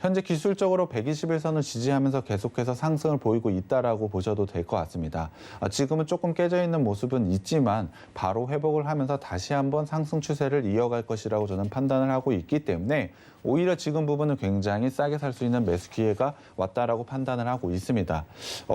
현재 기술적으로 121선을 지지하면서 계속해서 상승을 보이고 있다라고 보셔도 될 것 같습니다. 지금은 조금 깨져 있는 모습은 있지만 바로 회복을 하면서 다시 한번 상승 추세를 이어갈 것이라고 저는 판단을 하고 있기 때문에 오히려 지금 부분은 굉장히 싸게 살 수 있는 매수 기회가 왔다라고 판단을 하고 있습니다.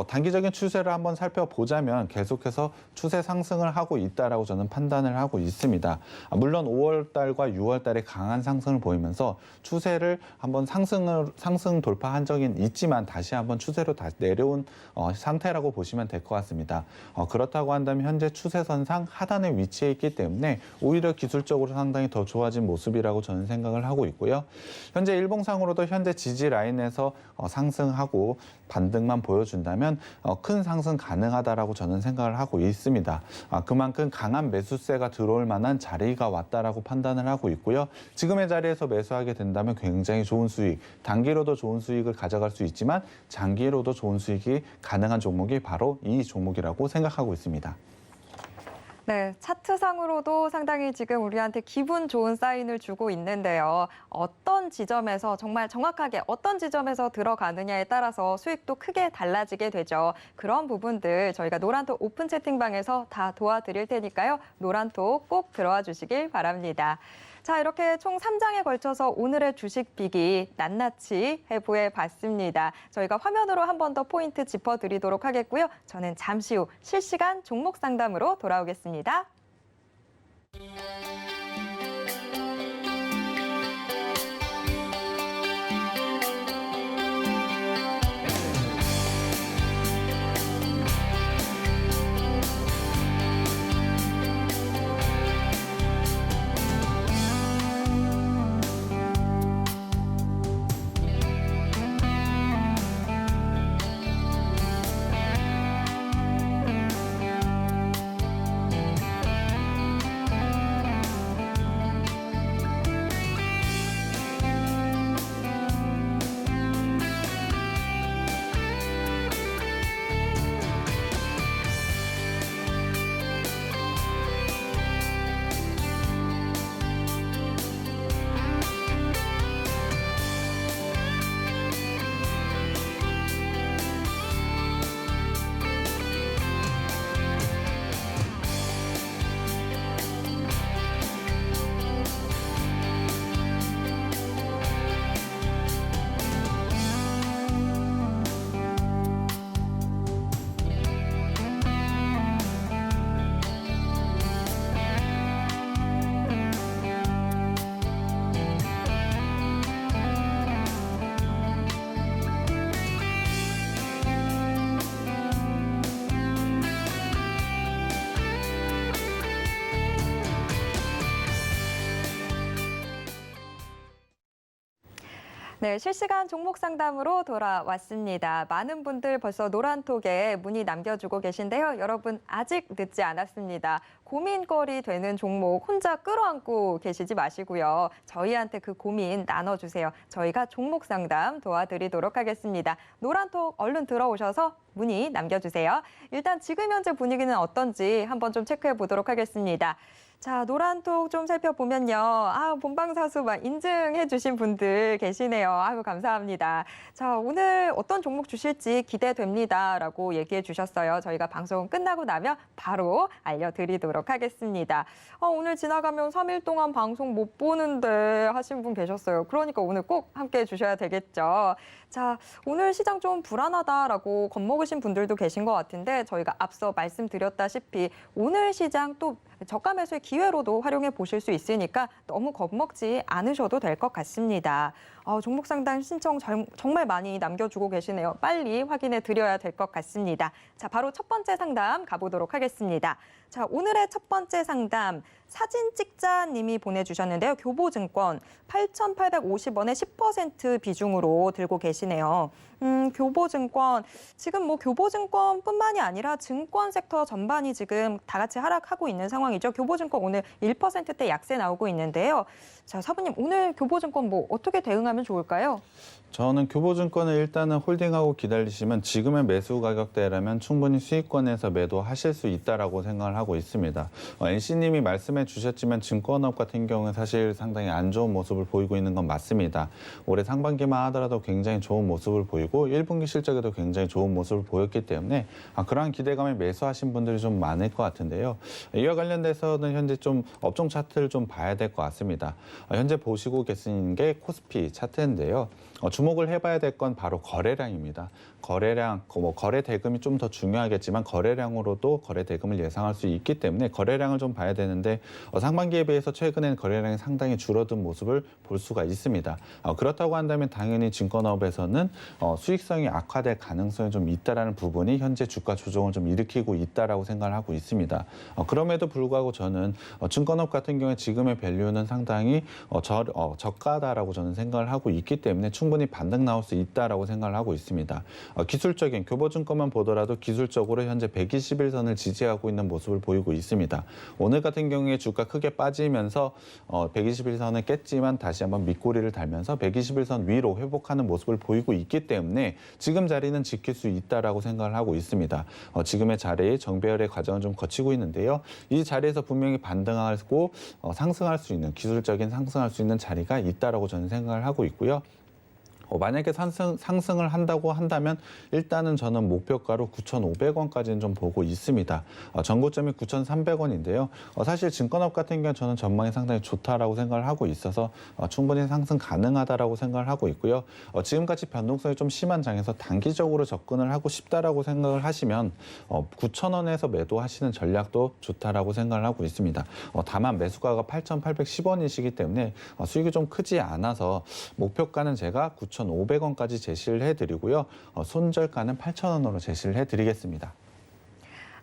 단기적인 추세를 한번 살펴보자면 계속해서 추세 상승을 하고 있다라고 저는 판단을 하고 있습니다. 물론 5월 달과 6월 달에 강한 상승을 보이면서 추세를 한번 상승 돌파한 적은 있지만 다시 한번 추세로 다시 내려온 상태라고 보시면 될 것 같습니다. 그렇다고 한다면 현재 추세선상 하단에 위치해 있기 때문에 오히려 기술적으로 상당히 더 좋아진 모습이라고 저는 생각을 하고 있고요. 현재 일봉상으로도 현재 지지 라인에서 상승하고 반등만 보여준다면 큰 상승 가능하다라고 저는 생각을 하고 있습니다. 그만큼 강한 매수세가 들어올 만한 자리가 왔다라고 판단을 하고 있고요. 지금의 자리에서 매수하게 된다면 굉장히 좋은 수익, 단기로도 좋은 수익을 가져갈 수 있지만 장기로도 좋은 수익이 가능한 종목이 바로 이 종목이라고 생각하고 있습니다. 네, 차트상으로도 상당히 지금 우리한테 기분 좋은 사인을 주고 있는데요. 어떤 지점에서 정말 정확하게 어떤 지점에서 들어가느냐에 따라서 수익도 크게 달라지게 되죠. 그런 부분들 저희가 노란톡 오픈 채팅방에서 다 도와드릴 테니까요. 노란톡 꼭 들어와 주시길 바랍니다. 자, 이렇게 총 3장에 걸쳐서 오늘의 주식 비기 낱낱이 해부해 봤습니다. 저희가 화면으로 한 번 더 포인트 짚어드리도록 하겠고요. 저는 잠시 후 실시간 종목 상담으로 돌아오겠습니다. 네, 실시간 종목 상담으로 돌아왔습니다. 많은 분들 벌써 노란톡에 문의 남겨주고 계신데요. 여러분 아직 늦지 않았습니다. 고민거리 되는 종목 혼자 끌어안고 계시지 마시고요. 저희한테 그 고민 나눠주세요. 저희가 종목 상담 도와드리도록 하겠습니다. 노란톡 얼른 들어오셔서 문의 남겨주세요. 일단 지금 현재 분위기는 어떤지 한번 좀 체크해 보도록 하겠습니다. 자, 노란톡 좀 살펴보면요. 본방사수 막 인증해 주신 분들 계시네요. 아유, 감사합니다. 자, 오늘 어떤 종목 주실지 기대됩니다라고 얘기해 주셨어요. 저희가 방송 끝나고 나면 바로 알려드리도록 하겠습니다. 오늘 지나가면 3일 동안 방송 못 보는데 하신 분 계셨어요. 그러니까 오늘 꼭 함께 해 주셔야 되겠죠. 자, 오늘 시장 좀 불안하다라고 겁먹으신 분들도 계신 것 같은데 저희가 앞서 말씀드렸다시피 오늘 시장 또 저가 매수의 기회로도 활용해 보실 수 있으니까 너무 겁먹지 않으셔도 될 것 같습니다. 종목 상담 신청 정말 많이 남겨주고 계시네요. 빨리 확인해 드려야 될 것 같습니다. 자, 바로 첫 번째 상담 가보도록 하겠습니다. 자, 오늘의 첫 번째 상담 사진 찍자 님이 보내주셨는데요. 교보증권 8,850원에 10% 비중으로 들고 계시네요. 교보증권 지금 뭐 교보증권뿐만이 아니라 증권 섹터 전반이 지금 다 같이 하락하고 있는 상황이죠. 교보증권 오늘 1%대 약세 나오고 있는데요. 자, 사부님 오늘 교보증권 뭐 어떻게 대응하면 좋을까요? 저는 교보증권을 일단은 홀딩하고 기다리시면 지금의 매수 가격대라면 충분히 수익권에서 매도하실 수 있다라고 생각을 하고 있습니다. NC님이 말씀해 주셨지만 증권업 같은 경우는 사실 상당히 안 좋은 모습을 보이고 있는 건 맞습니다. 올해 상반기만 하더라도 굉장히 좋은 모습을 보이고 1분기 실적에도 굉장히 좋은 모습을 보였기 때문에 그러한 기대감에 매수하신 분들이 좀 많을 것 같은데요. 이와 관련돼서는 현재 좀 업종 차트를 좀 봐야 될 것 같습니다. 현재 보시고 계신 게 코스피 차트인데요. 주목을 해봐야 될 건 바로 거래량입니다. 거래량, 거래 대금이 좀 더 중요하겠지만 거래량으로도 거래 대금을 예상할 수 있기 때문에 거래량을 좀 봐야 되는데 상반기에 비해서 최근엔 거래량이 상당히 줄어든 모습을 볼 수가 있습니다. 그렇다고 한다면 당연히 증권업에서는 수익성이 악화될 가능성이 좀 있다라는 부분이 현재 주가 조정을 좀 일으키고 있다라고 생각을 하고 있습니다. 그럼에도 불구하고 저는 증권업 같은 경우에 지금의 밸류는 상당히 저가다라고 저는 생각을 하고 있기 때문에 충분히 반등 나올 수 있다라고 생각을 하고 있습니다. 기술적인 교보증권만 보더라도 기술적으로 현재 121선을 지지하고 있는 모습을 보이고 있습니다. 오늘 같은 경우에 주가 크게 빠지면서 121선을 깼지만 다시 한번 밑꼬리를 달면서 121선 위로 회복하는 모습을 보이고 있기 때문에 지금 자리는 지킬 수 있다라고 생각을 하고 있습니다. 지금의 자리 정배열의 과정을 좀 거치고 있는데요. 이 자리에서 분명히 반등하고 상승할 수 있는 기술적인 상승할 수 있는 자리가 있다라고 저는 생각을 하고 있고요. 만약에 상승을 한다고 한다면 일단은 저는 목표가로 9,500원까지는 좀 보고 있습니다. 전고점이 9,300원인데요. 사실 증권업 같은 경우는 저는 전망이 상당히 좋다라고 생각을 하고 있어서 충분히 상승 가능하다라고 생각을 하고 있고요. 지금같이 변동성이 좀 심한 장에서 단기적으로 접근을 하고 싶다라고 생각을 하시면 9,000원에서 매도하시는 전략도 좋다라고 생각을 하고 있습니다. 다만 매수가가 8,810원이시기 때문에 수익이 좀 크지 않아서 목표가는 제가 9,500원까지 제시를 해드리고요. 손절가는 8,000원으로 제시를 해드리겠습니다.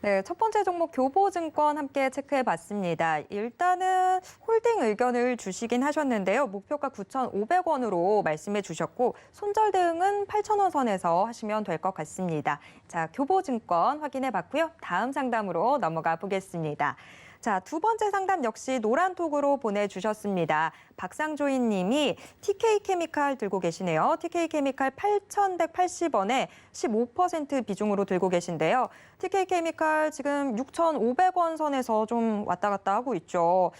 네, 첫 번째 종목 교보증권 함께 체크해봤습니다. 일단은 홀딩 의견을 주시긴 하셨는데요. 목표가 9,500원으로 말씀해 주셨고 손절 대응은 8,000원 선에서 하시면 될 것 같습니다. 자, 교보증권 확인해봤고요. 다음 상담으로 넘어가 보겠습니다. 자, 두 번째 상담 역시 노란톡으로 보내주셨습니다. 박상조인 님이 TK케미칼 들고 계시네요. TK케미칼 8,180원에 15% 비중으로 들고 계신데요. TK케미칼 지금 6,500원 선에서 좀 왔다 갔다 하고 있죠.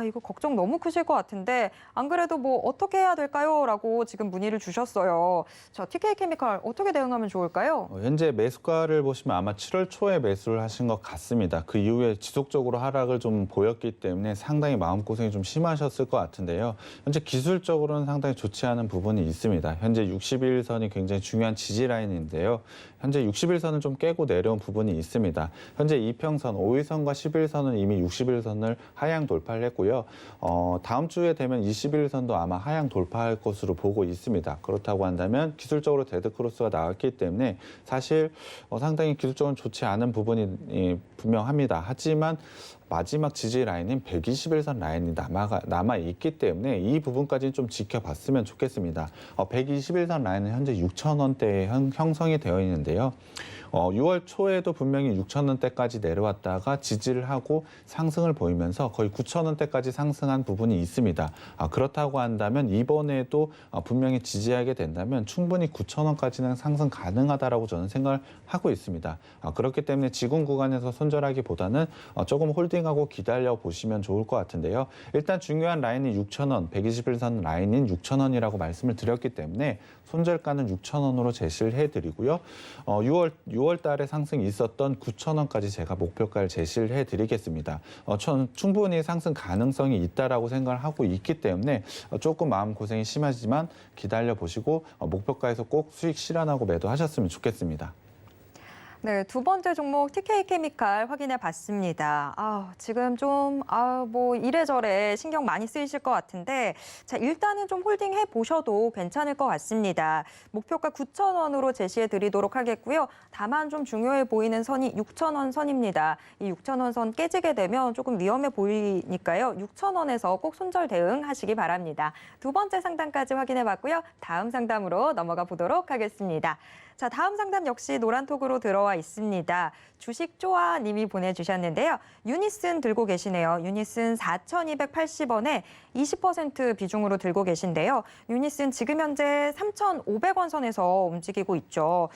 이거 걱정 너무 크실 것 같은데 안 그래도 뭐 어떻게 해야 될까요? 라고 지금 문의를 주셨어요. 자, TK케미칼 어떻게 대응하면 좋을까요? 현재 매수가를 보시면 아마 7월 초에 매수를 하신 것 같습니다. 그 이후에 지속적으로 하락을 좀 보였기 때문에 상당히 마음고생이 좀 심하셨을 것 같은데요. 현재 기술적으로는 상당히 좋지 않은 부분이 있습니다. 현재 60일선이 굉장히 중요한 지지 라인인데요. 현재 60일선을 좀 깨고 내려온 부분이 있습니다. 현재 이평선, 5일선과 11선은 이미 60일선을 하향 돌파를 했고요. 다음 주에 되면 21일선도 아마 하향 돌파할 것으로 보고 있습니다. 그렇다고 한다면 기술적으로 데드크로스가 나왔기 때문에 사실 상당히 기술적으로 좋지 않은 부분이 분명합니다. 하지만 마지막 지지 라인인 121선 라인이 남아 있기 때문에 이 부분까지는 좀 지켜봤으면 좋겠습니다. 121선 라인은 현재 6,000원대에 형성이 되어 있는데요. 6월 초에도 분명히 6,000원대까지 내려왔다가 지지를 하고 상승을 보이면서 거의 9,000원대까지 상승한 부분이 있습니다. 그렇다고 한다면 이번에도 분명히 지지하게 된다면 충분히 9,000원까지는 상승 가능하다라고 저는 생각을 하고 있습니다. 그렇기 때문에 지금 구간에서 손절하기보다는 조금 홀딩하고 기다려 보시면 좋을 것 같은데요. 일단 중요한 라인이 6,000원, 121선 라인인 6,000원이라고 말씀을 드렸기 때문에 손절가는 6,000원으로 제시를 해드리고요. 6월 달에 상승이 있었던 9,000원까지 제가 목표가를 제시를 해드리겠습니다. 충분히 상승 가능성이 있다라고 생각을 하고 있기 때문에 조금 마음고생이 심하지만 기다려 보시고 목표가에서 꼭 수익 실현하고 매도하셨으면 좋겠습니다. 네, 두 번째 종목 TK케미칼 확인해 봤습니다. 지금 좀 뭐 이래저래 신경 많이 쓰이실 것 같은데 자, 일단은 좀 홀딩해 보셔도 괜찮을 것 같습니다. 목표가 9,000원으로 제시해 드리도록 하겠고요. 다만 좀 중요해 보이는 선이 6,000원 선입니다. 이 6,000원 선 깨지게 되면 조금 위험해 보이니까요. 6,000원에서 꼭 손절 대응하시기 바랍니다. 두 번째 상담까지 확인해 봤고요. 다음 상담으로 넘어가 보도록 하겠습니다. 자, 다음 상담 역시 노란톡으로 들어와 있습니다. 주식 쪼아 님이 보내주셨는데요. 유니슨 들고 계시네요. 유니슨 4,280원에 20% 비중으로 들고 계신데요. 유니슨 지금 현재 3,500원 선에서 움직이고 있죠.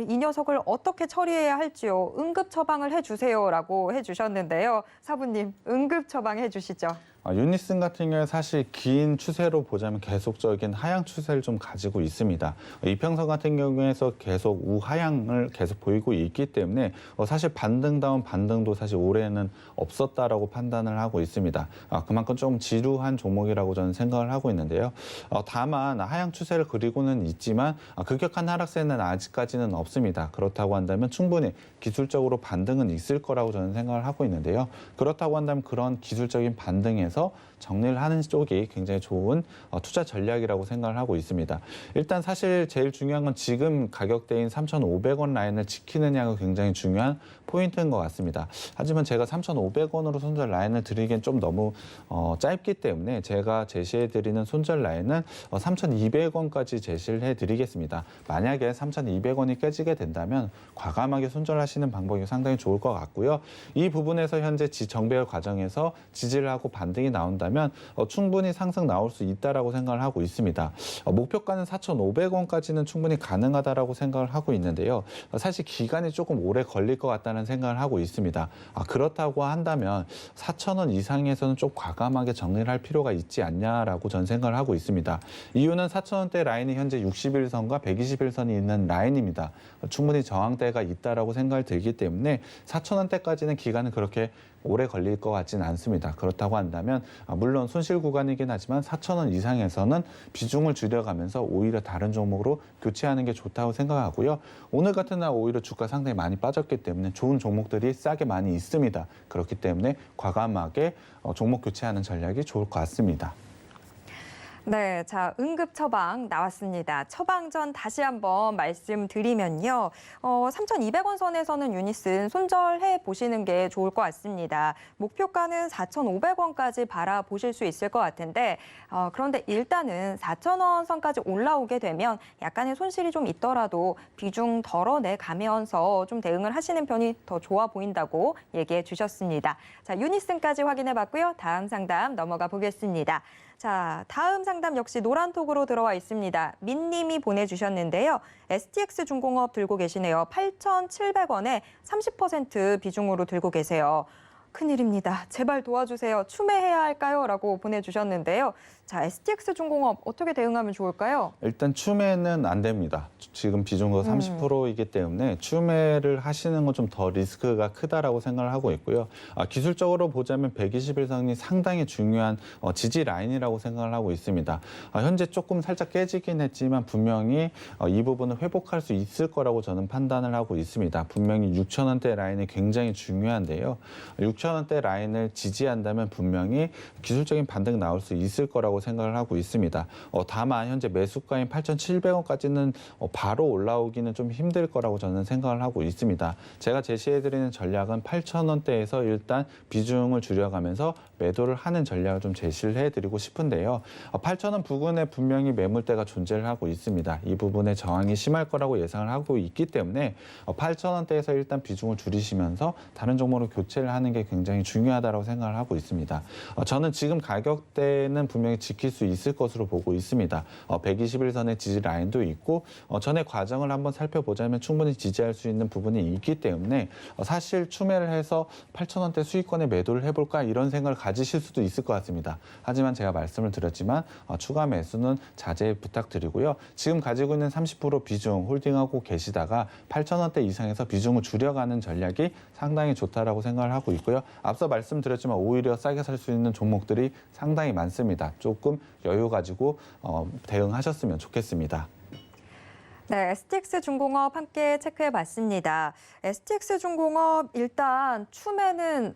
이 녀석을 어떻게 처리해야 할지요. 응급 처방을 해주세요라고 해주셨는데요. 사부님, 응급 처방해 주시죠. 유니슨 같은 경우에 사실 긴 추세로 보자면 계속적인 하향 추세를 좀 가지고 있습니다. 이평선 같은 경우에서 계속 우하향을 계속 보이고 있기 때문에 사실 반등다운 반등도 사실 올해는 없었다라고 판단을 하고 있습니다. 그만큼 좀 지루한 종목이라고 저는 생각을 하고 있는데요. 다만 하향 추세를 그리고는 있지만 급격한 하락세는 아직까지는 없습니다. 그렇다고 한다면 충분히 기술적으로 반등은 있을 거라고 저는 생각을 하고 있는데요. 그렇다고 한다면 그런 기술적인 반등에서 정리를 하는 쪽이 굉장히 좋은 투자 전략이라고 생각을 하고 있습니다. 일단 사실 제일 중요한 건 지금 가격대인 3,500원 라인을 지키느냐가 굉장히 중요한 포인트인 것 같습니다. 하지만 제가 3,500원으로 손절 라인을 드리기엔 좀 너무 짧기 때문에 제가 제시해드리는 손절 라인은 3,200원까지 제시를 해드리겠습니다. 만약에 3,200원이 깨지게 된다면 과감하게 손절하시는 방법이 상당히 좋을 것 같고요. 이 부분에서 현재 정배열 과정에서 지지를 하고 반등이 나온다면 충분히 상승 나올 수 있다라고 생각을 하고 있습니다. 목표가는 4,500원까지는 충분히 가능하다라고 생각을 하고 있는데요. 사실 기간이 조금 오래 걸릴 것 같다는 생각을 하고 있습니다. 그렇다고 한다면 4,000원 이상에서는 좀 과감하게 정리를 할 필요가 있지 않냐라고 전 생각을 하고 있습니다. 이유는 4,000원대 라인이 현재 61선과 121선이 있는 라인입니다. 충분히 저항대가 있다라고 생각을 들기 때문에 4,000원대까지는 기간은 그렇게 오래 걸릴 것 같지는 않습니다. 그렇다고 한다면 물론 손실 구간이긴 하지만 4,000원 이상에서는 비중을 줄여가면서 오히려 다른 종목으로 교체하는 게 좋다고 생각하고요. 오늘 같은 날 오히려 주가 상당히 많이 빠졌기 때문에 좋은 종목들이 싸게 많이 있습니다. 그렇기 때문에 과감하게 종목 교체하는 전략이 좋을 것 같습니다. 네, 자, 응급 처방 나왔습니다. 처방 전 다시 한번 말씀드리면요. 3,200원 선에서는 유니슨 손절해 보시는 게 좋을 것 같습니다. 목표가는 4,500원까지 바라보실 수 있을 것 같은데 그런데 일단은 4,000원 선까지 올라오게 되면 약간의 손실이 좀 있더라도 비중 덜어내 가면서 좀 대응을 하시는 편이 더 좋아 보인다고 얘기해 주셨습니다. 자, 유니슨까지 확인해 봤고요. 다음 상담 넘어가 보겠습니다. 자, 다음 상담 역시 노란톡으로 들어와 있습니다. 민님이 보내주셨는데요. STX 중공업 들고 계시네요. 8,700원에 30% 비중으로 들고 계세요. 큰일입니다. 제발 도와주세요. 추매해야 할까요? 라고 보내주셨는데요. 자, STX 중공업 어떻게 대응하면 좋을까요? 일단 추매는 안 됩니다. 지금 비중도 30%이기 때문에 추매를 하시는 건 좀 더 리스크가 크다라고 생각을 하고 있고요. 기술적으로 보자면 121선이 상당히 중요한 지지 라인이라고 생각을 하고 있습니다. 현재 조금 살짝 깨지긴 했지만 분명히 이 부분을 회복할 수 있을 거라고 저는 판단을 하고 있습니다. 분명히 6,000원대 라인이 굉장히 중요한데요. 6,000원대 라인을 지지한다면 분명히 기술적인 반등 나올 수 있을 거라고 생각을 하고 있습니다. 다만 현재 매수가인 8,700원까지는 바로 올라오기는 좀 힘들 거라고 저는 생각을 하고 있습니다. 제가 제시해드리는 전략은 8,000원대에서 일단 비중을 줄여가면서 매도를 하는 전략을 좀 제시를 해드리고 싶은데요. 8,000원 부근에 분명히 매물대가 존재를 하고 있습니다. 이 부분에 저항이 심할 거라고 예상을 하고 있기 때문에 8,000원대에서 일단 비중을 줄이시면서 다른 종목으로 교체를 하는 게 굉장히 중요하다고 생각을 하고 있습니다. 저는 지금 가격대는 분명히 지킬 수 있을 것으로 보고 있습니다. 121선의 지지 라인도 있고 전의 과정을 한번 살펴보자면 충분히 지지할 수 있는 부분이 있기 때문에 사실 추매를 해서 8,000원대 수익권에 매도를 해볼까 이런 생각을 가지실 수도 있을 것 같습니다. 하지만 제가 말씀을 드렸지만 추가 매수는 자제 부탁드리고요. 지금 가지고 있는 30% 비중 홀딩하고 계시다가 8,000원대 이상에서 비중을 줄여가는 전략이 상당히 좋다라고 생각을 하고 있고요. 앞서 말씀드렸지만 오히려 싸게 살 수 있는 종목들이 상당히 많습니다. 조금 여유 가지고 대응하셨으면 좋겠습니다. 네, STX중공업 함께 체크해봤습니다. STX중공업 일단 추매는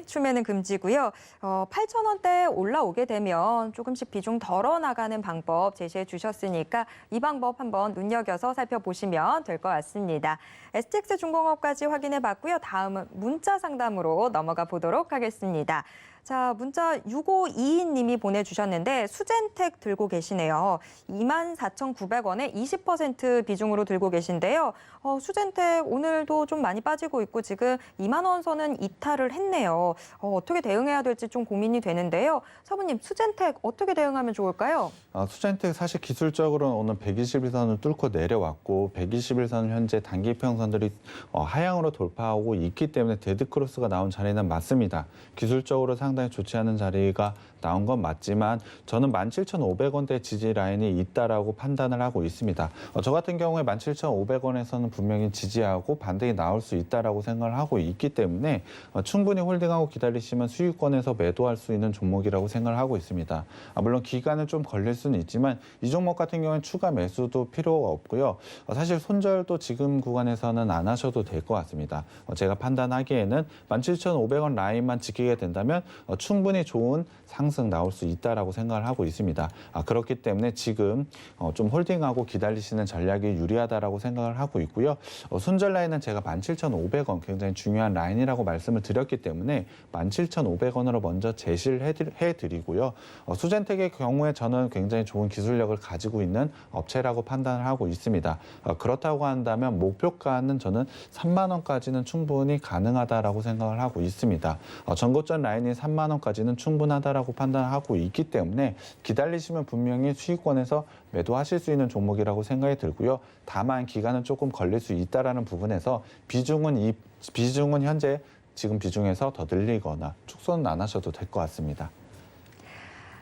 추매는 금지고요. 8,000원대 올라오게 되면 조금씩 비중 덜어 나가는 방법 제시해 주셨으니까 이 방법 한번 눈여겨서 살펴보시면 될 것 같습니다. STX중공업까지 확인해봤고요. 다음은 문자 상담으로 넘어가 보도록 하겠습니다. 자, 문자 6522님이 보내주셨는데 수젠텍 들고 계시네요. 24,900원에 20% 비중으로 들고 계신데요. 수젠텍 오늘도 좀 많이 빠지고 있고 지금 2만 원 선은 이탈을 했네요. 어떻게 대응해야 될지 좀 고민이 되는데요. 사부님, 수젠텍 어떻게 대응하면 좋을까요? 수젠텍 사실 기술적으로는 오늘 121선을 뚫고 내려왔고 121선 현재 단기 평선들이 하향으로 돌파하고 있기 때문에 데드크로스가 나온 자리는 맞습니다. 기술적으로 상당히 좋지 않은 자리가 나온 건 맞지만 저는 17,500원대 지지 라인이 있다라고 판단을 하고 있습니다. 저 같은 경우에 17,500원에서는 분명히 지지하고 반등이 나올 수 있다라고 생각을 하고 있기 때문에 충분히 홀딩하고 기다리시면 수익권에서 매도할 수 있는 종목이라고 생각을 하고 있습니다. 물론 기간은 좀 걸릴 수는 있지만 이 종목 같은 경우는 추가 매수도 필요가 없고요. 사실 손절도 지금 구간에서는 안 하셔도 될 것 같습니다. 제가 판단하기에는 17,500원 라인만 지키게 된다면 충분히 좋은 상승 나올 수 있다라고 생각을 하고 있습니다. 그렇기 때문에 지금 좀 홀딩하고 기다리시는 전략이 유리하다라고 생각을 하고 있고요. 손절 라인은 제가 17,500원 굉장히 중요한 라인이라고 말씀을 드렸기 때문에 17,500원으로 먼저 제시를 해드리고요. 수젠텍의 경우에 저는 굉장히 좋은 기술력을 가지고 있는 업체라고 판단을 하고 있습니다. 그렇다고 한다면 목표가는 저는 3만 원까지는 충분히 가능하다라고 생각을 하고 있습니다. 전고점 라인이 3만 원까지는 충분하다라고 판단하고 있기 때문에 기다리시면 분명히 수익권에서 매도하실 수 있는 종목이라고 생각이 들고요. 다만 기간은 조금 걸릴 수 있다라는 부분에서 비중은 현재 지금 비중에서 더 늘리거나 축소는 안 하셔도 될 것 같습니다.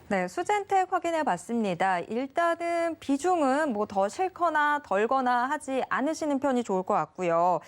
네, 수젠텍 확인해봤습니다. 일단은 비중은 뭐 더 싫거나 덜거나 하지 않으시는 편이 좋을 것 같고요.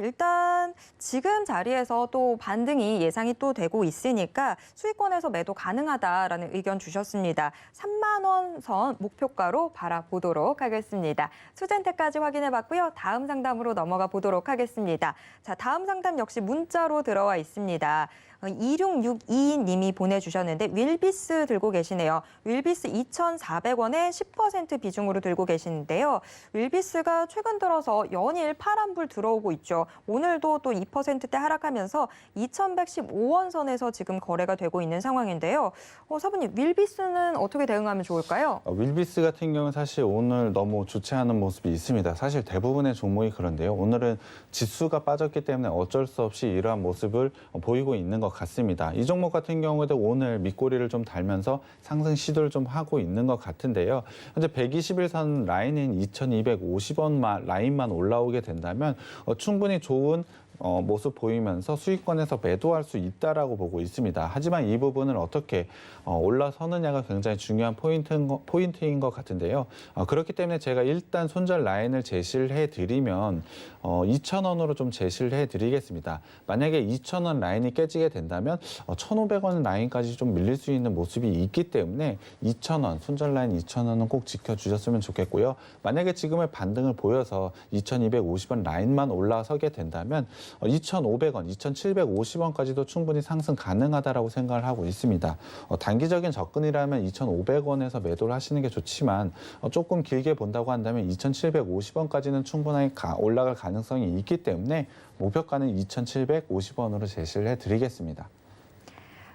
일단 지금 자리에서 또 반등이 예상이 또 되고 있으니까 수익권에서 매도 가능하다라는 의견 주셨습니다. 3만 원 선 목표가로 바라보도록 하겠습니다. 수젠텍까지 확인해봤고요. 다음 상담으로 넘어가 보도록 하겠습니다. 자, 다음 상담 역시 문자로 들어와 있습니다. 2662님이 보내주셨는데 윌비스 들고 계시네요. 윌비스 2,400원에 10% 비중으로 들고 계시는데요. 윌비스가 최근 들어서 연일 파란불 들어오고 있죠. 오늘도 또 2%대 하락하면서 2,115원 선에서 지금 거래가 되고 있는 상황인데요. 사부님, 윌비스는 어떻게 대응하면 좋을까요? 윌비스 같은 경우는 사실 오늘 너무 좋지 않은 모습이 있습니다. 사실 대부분의 종목이 그런데요. 오늘은 지수가 빠졌기 때문에 어쩔 수 없이 이러한 모습을 보이고 있는 것 같습니다. 이 종목 같은 경우에도 오늘 밑꼬리를 좀 달면서 상승 시도를 좀 하고 있는 것 같은데요. 현재 121선 라인인 2,250원 라인만 올라오게 된다면 충분히 좋은 모습 보이면서 수익권에서 매도할 수 있다라고 보고 있습니다. 하지만 이 부분을 어떻게 올라서느냐가 굉장히 중요한 포인트인 것 같은데요. 그렇기 때문에 제가 일단 손절 라인을 제시를 해드리면 2,000원으로 좀 제시를 해드리겠습니다. 만약에 2,000원 라인이 깨지게 된다면 1,500원 라인까지 좀 밀릴 수 있는 모습이 있기 때문에 2,000원, 손절 라인 2,000원은 꼭 지켜주셨으면 좋겠고요. 만약에 지금의 반등을 보여서 2,250원 라인만 올라서게 된다면 2,500원, 2,750원까지도 충분히 상승 가능하다라고 생각을 하고 있습니다. 단기적인 접근이라면 2,500원에서 매도를 하시는 게 좋지만 조금 길게 본다고 한다면 2,750원까지는 충분히 올라갈 가능성이 있기 때문에 목표가는 2,750원으로 제시를 해드리겠습니다.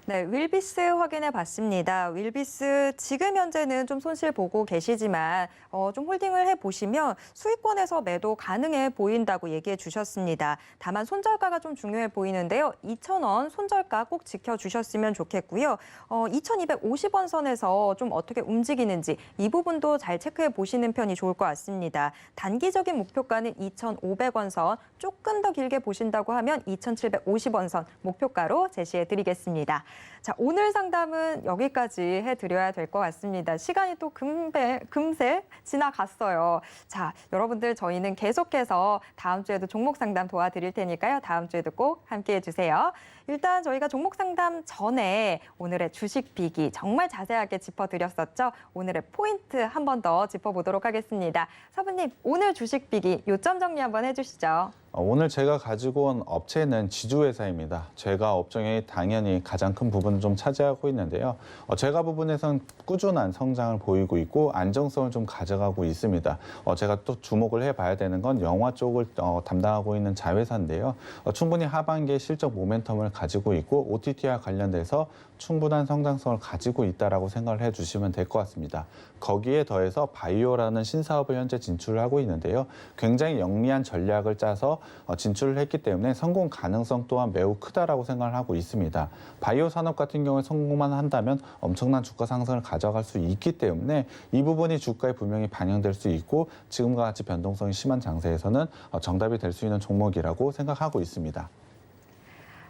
네, 윌비스 확인해 봤습니다. 윌비스 지금 현재는 좀 손실 보고 계시지만 좀 홀딩을 해 보시면 수익권에서 매도 가능해 보인다고 얘기해 주셨습니다. 다만 손절가가 좀 중요해 보이는데요. 2,000원 손절가 꼭 지켜주셨으면 좋겠고요. 2,250원 선에서 좀 어떻게 움직이는지 이 부분도 잘 체크해 보시는 편이 좋을 것 같습니다. 단기적인 목표가는 2,500원 선, 조금 더 길게 보신다고 하면 2,750원 선 목표가로 제시해 드리겠습니다. 자, 오늘 상담은 여기까지 해드려야 될 것 같습니다. 시간이 또 금세 지나갔어요. 자, 여러분들 저희는 계속해서 다음 주에도 종목 상담 도와드릴 테니까요. 다음 주에도 꼭 함께해 주세요. 일단 저희가 종목 상담 전에 오늘의 주식 비기 정말 자세하게 짚어드렸었죠. 오늘의 포인트 한 번 더 짚어보도록 하겠습니다. 사부님, 오늘 주식 비기 요점 정리 한번 해주시죠. 오늘 제가 가지고 온 업체는 지주회사입니다. 제가 업종이 당연히 가장 큰 부분을 좀 차지하고 있는데요. 제가 부분에선 꾸준한 성장을 보이고 있고 안정성을 좀 가져가고 있습니다. 제가 또 주목을 해봐야 되는 건 영화 쪽을 담당하고 있는 자회사인데요. 충분히 하반기에 실적 모멘텀을 가지고 있고 OTT와 관련돼서 충분한 성장성을 가지고 있다라고 생각을 해주시면 될 것 같습니다. 거기에 더해서 바이오라는 신사업을 현재 진출을 하고 있는데요. 굉장히 영리한 전략을 짜서 진출을 했기 때문에 성공 가능성 또한 매우 크다라고 생각을 하고 있습니다. 바이오 산업 같은 경우에 성공만 한다면 엄청난 주가 상승을 가져갈 수 있기 때문에 이 부분이 주가에 분명히 반영될 수 있고 지금과 같이 변동성이 심한 장세에서는 정답이 될 수 있는 종목이라고 생각하고 있습니다.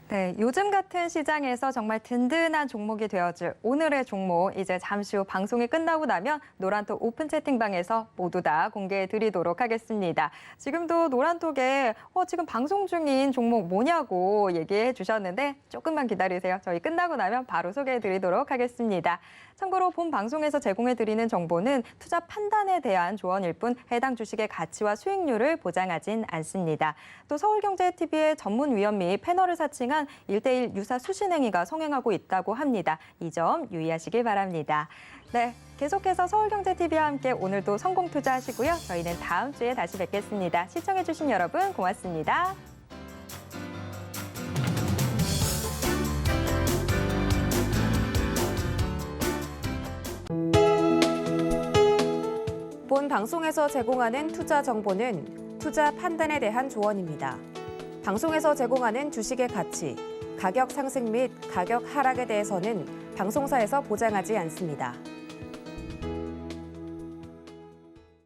네, 요즘 같은 시장에서 정말 든든한 종목이 되어줄 오늘의 종목, 이제 잠시 후 방송이 끝나고 나면 노란톡 오픈 채팅방에서 모두 다 공개해 드리도록 하겠습니다. 지금도 노란톡에 지금 방송 중인 종목 뭐냐고 얘기해 주셨는데 조금만 기다리세요. 저희 끝나고 나면 바로 소개해 드리도록 하겠습니다. 참고로 본 방송에서 제공해 드리는 정보는 투자 판단에 대한 조언일 뿐 해당 주식의 가치와 수익률을 보장하진 않습니다. 또 서울경제TV의 전문위원 및 패널을 사칭한 1:1 유사 수신행위가 성행하고 있다고 합니다. 이 점 유의하시길 바랍니다. 네, 계속해서 서울경제TV와 함께 오늘도 성공 투자하시고요. 저희는 다음 주에 다시 뵙겠습니다. 시청해주신 여러분 고맙습니다. 본 방송에서 제공하는 투자 정보는 투자 판단에 대한 조언입니다. 방송에서 제공하는 주식의 가치, 가격 상승 및 가격 하락에 대해서는 방송사에서 보장하지 않습니다.